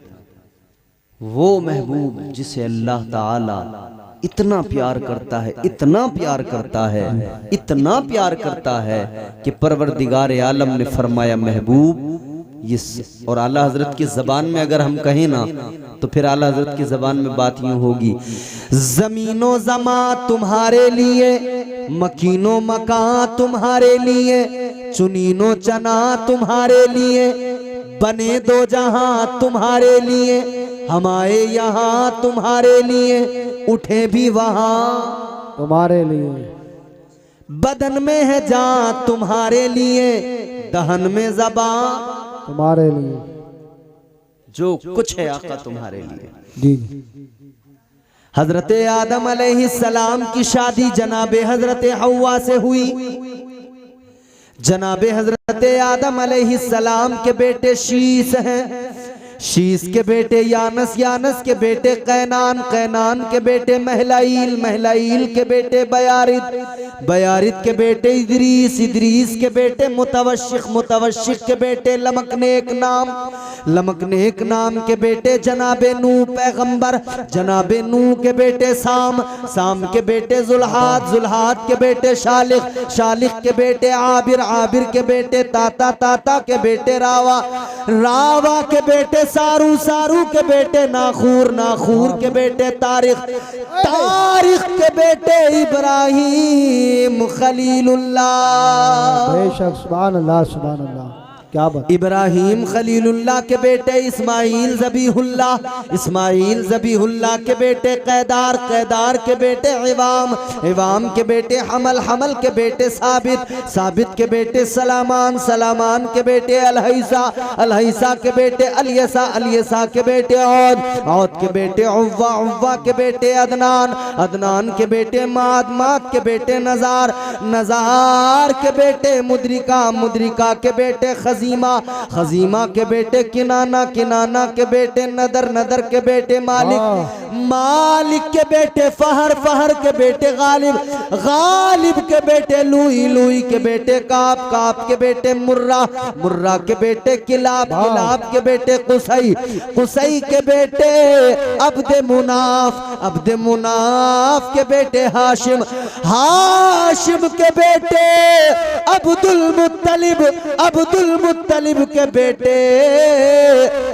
वो महबूब जिसे अल्लाह ताला इतना प्यार करता है, इतना प्यार करता है, इतना प्यार करता है कि परवरदिगार आलम ने फरमाया महबूब ये। और आला हजरत की जबान में अगर हम कहें ना, तो फिर आला हजरत की जबान में बात यूं होगी, जमीनो जमा तुम्हारे लिए, मकीनो मकान तुम्हारे लिए, चुनीनो चना तुम्हारे लिए, बने 2 जहां तुम्हारे लिए, हम आए यहाँ तुम्हारे लिए, उठे भी वहां तुम्हारे लिए। बदन में है जान तुम्हारे लिए, दहन में ज़बान तुम्हारे लिए, जो कुछ है आका तुम्हारे लिए। जी। हजरत आदम अलैहिस्सलाम की शादी जनाबे हजरत हव्वा से हुई। जनाबे हजरत आदम अलैहिस्सलाम के बेटे शीस हैं, शीस के बेटे यानस, यानस के बेटे कैनान, कैनान के बेटे महलाइल, महलाइल के बेटे बयारिद, बयारिद के बेटे इदरीस, इदरीस के बेटे मुतवश्शिक, मुतवश्शिक के बेटे लमकनेक नाम, लमकनेक नाम के बेटे जनाबे नूह पैगंबर, जनाबे नूह के बेटे साम, साम के बेटे जुल्हाद, जुल्हाद के बेटे शालिक, शालिक के बेटे आबिर, आबिर के बेटे ताता, ताता के बेटे रावा, रावा के बेटे सारू, सारू के बेटे नाखूर, नाखूर के बेटे तारिक, तारिक के बेटे इब्राहिम खलीलुल्लाह। बेशक। सुभान अल्लाह, सुभान अल्लाह। क्या बात। इब्राहिम खलीलुल्लाह के बेटे इस्माइल ज़बीहुल्लाह, इस्माइल ज़बीहुल्लाह के बेटे कैदार, कैदार के बेटे इवाम, इवाम के बेटे हमल, हमल के बेटे साबित, साबित के बेटे सलामान, सलामान के बेटे अलहैसा, अलहैसा के बेटे अलियसा, अलियसा के बेटे औद, औद के बेटे उव्वा, उव्वा के बेटे अदनान, अदनान के बेटे माद, माद के बेटे नजार, नजार के बेटे मुद्रिका, मुद्रिका के बेटे खजीमा, खजीमा के बेटे किनाना, किनाना के बेटे नदर, नदर के बेटे मालिक, मालिक के बेटे फहर, फहर के बेटे गालिब, गालिब के बेटे लुई, लुई के बेटे काब, काब के बेटे मुर्रा, मुर्रा के बेटे किलाब, किलाब के बेटे कुसई, कुसई के बेटे अब्द मुनाफ, अब्द मुनाफ के बेटे हाशिम, हाशिम के बेटे अब्दुल मुत्तलिब, अब्दुल मुत्तलिब के बेटे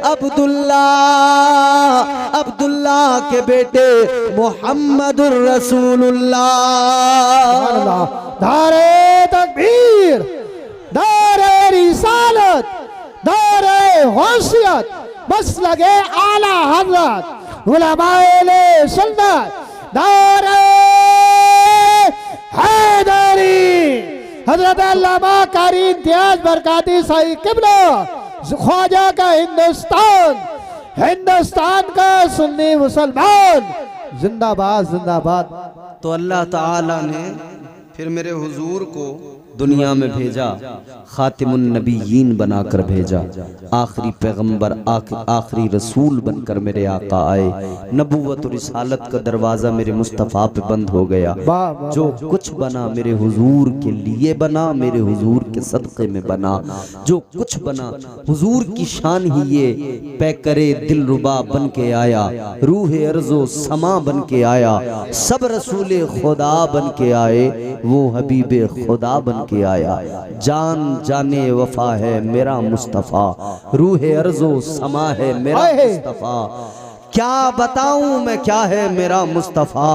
अब्दुल्ला, अब्दुल्ला के बेटे मोहम्मदुर रसूलुल्लाह। दारे तकबीर, दारे रिसालत, दारे होशियत, बस लगे आला हज़रत उलमाए सुन्नत, दारे हैदरी हजरत अल्लामा कारी इम्तियाज बरकाती साई किबला, ख्वाजा का हिंदुस्तान, हिंदुस्तान का सुन्नी मुसलमान जिंदाबाद, जिंदाबाद। तो अल्लाह ताला ने फिर मेरे हुजूर को दुनिया में भेजा, खातिमुन नबीयीन बनाकर भेजा, आखिरी पैगंबर, आखिरी रसूल बनकर मेरे आका आए। नबूवत और रिसालत का दरवाज़ा मेरे मुस्तफ़ा पे बंद हो गया। जो कुछ बना मेरे हुजूर के लिए बना, मेरे हुजूर के सदक़े में बना। जो कुछ बना हुजूर की शान ही ये पैकरे दिलरुबा बन के आया, रूह अर्ज़ो समा बन के आया, सब रसूल खुदा बन के आए, वो हबीब खुदा बन के आया। जान जाने वफा है मेरा मुस्तफ़ा, रूह अर्ज़ो समा है मेरा मुस्तफ़ा। क्या बताऊं मैं क्या है मेरा मुस्तफ़ा,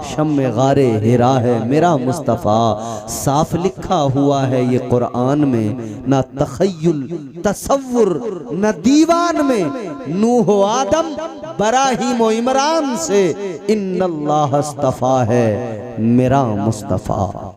शम्मे गारे हिरा है मेरा मुस्तफ़ा। साफ लिखा हुआ है ये कुरान में, ना तखय्युल तसव्वुर न दीवान में। नूह आदम बराहीम व इमरान से इन्नल्लाह अस्तफ़ा है मेरा मुस्तफ़ा।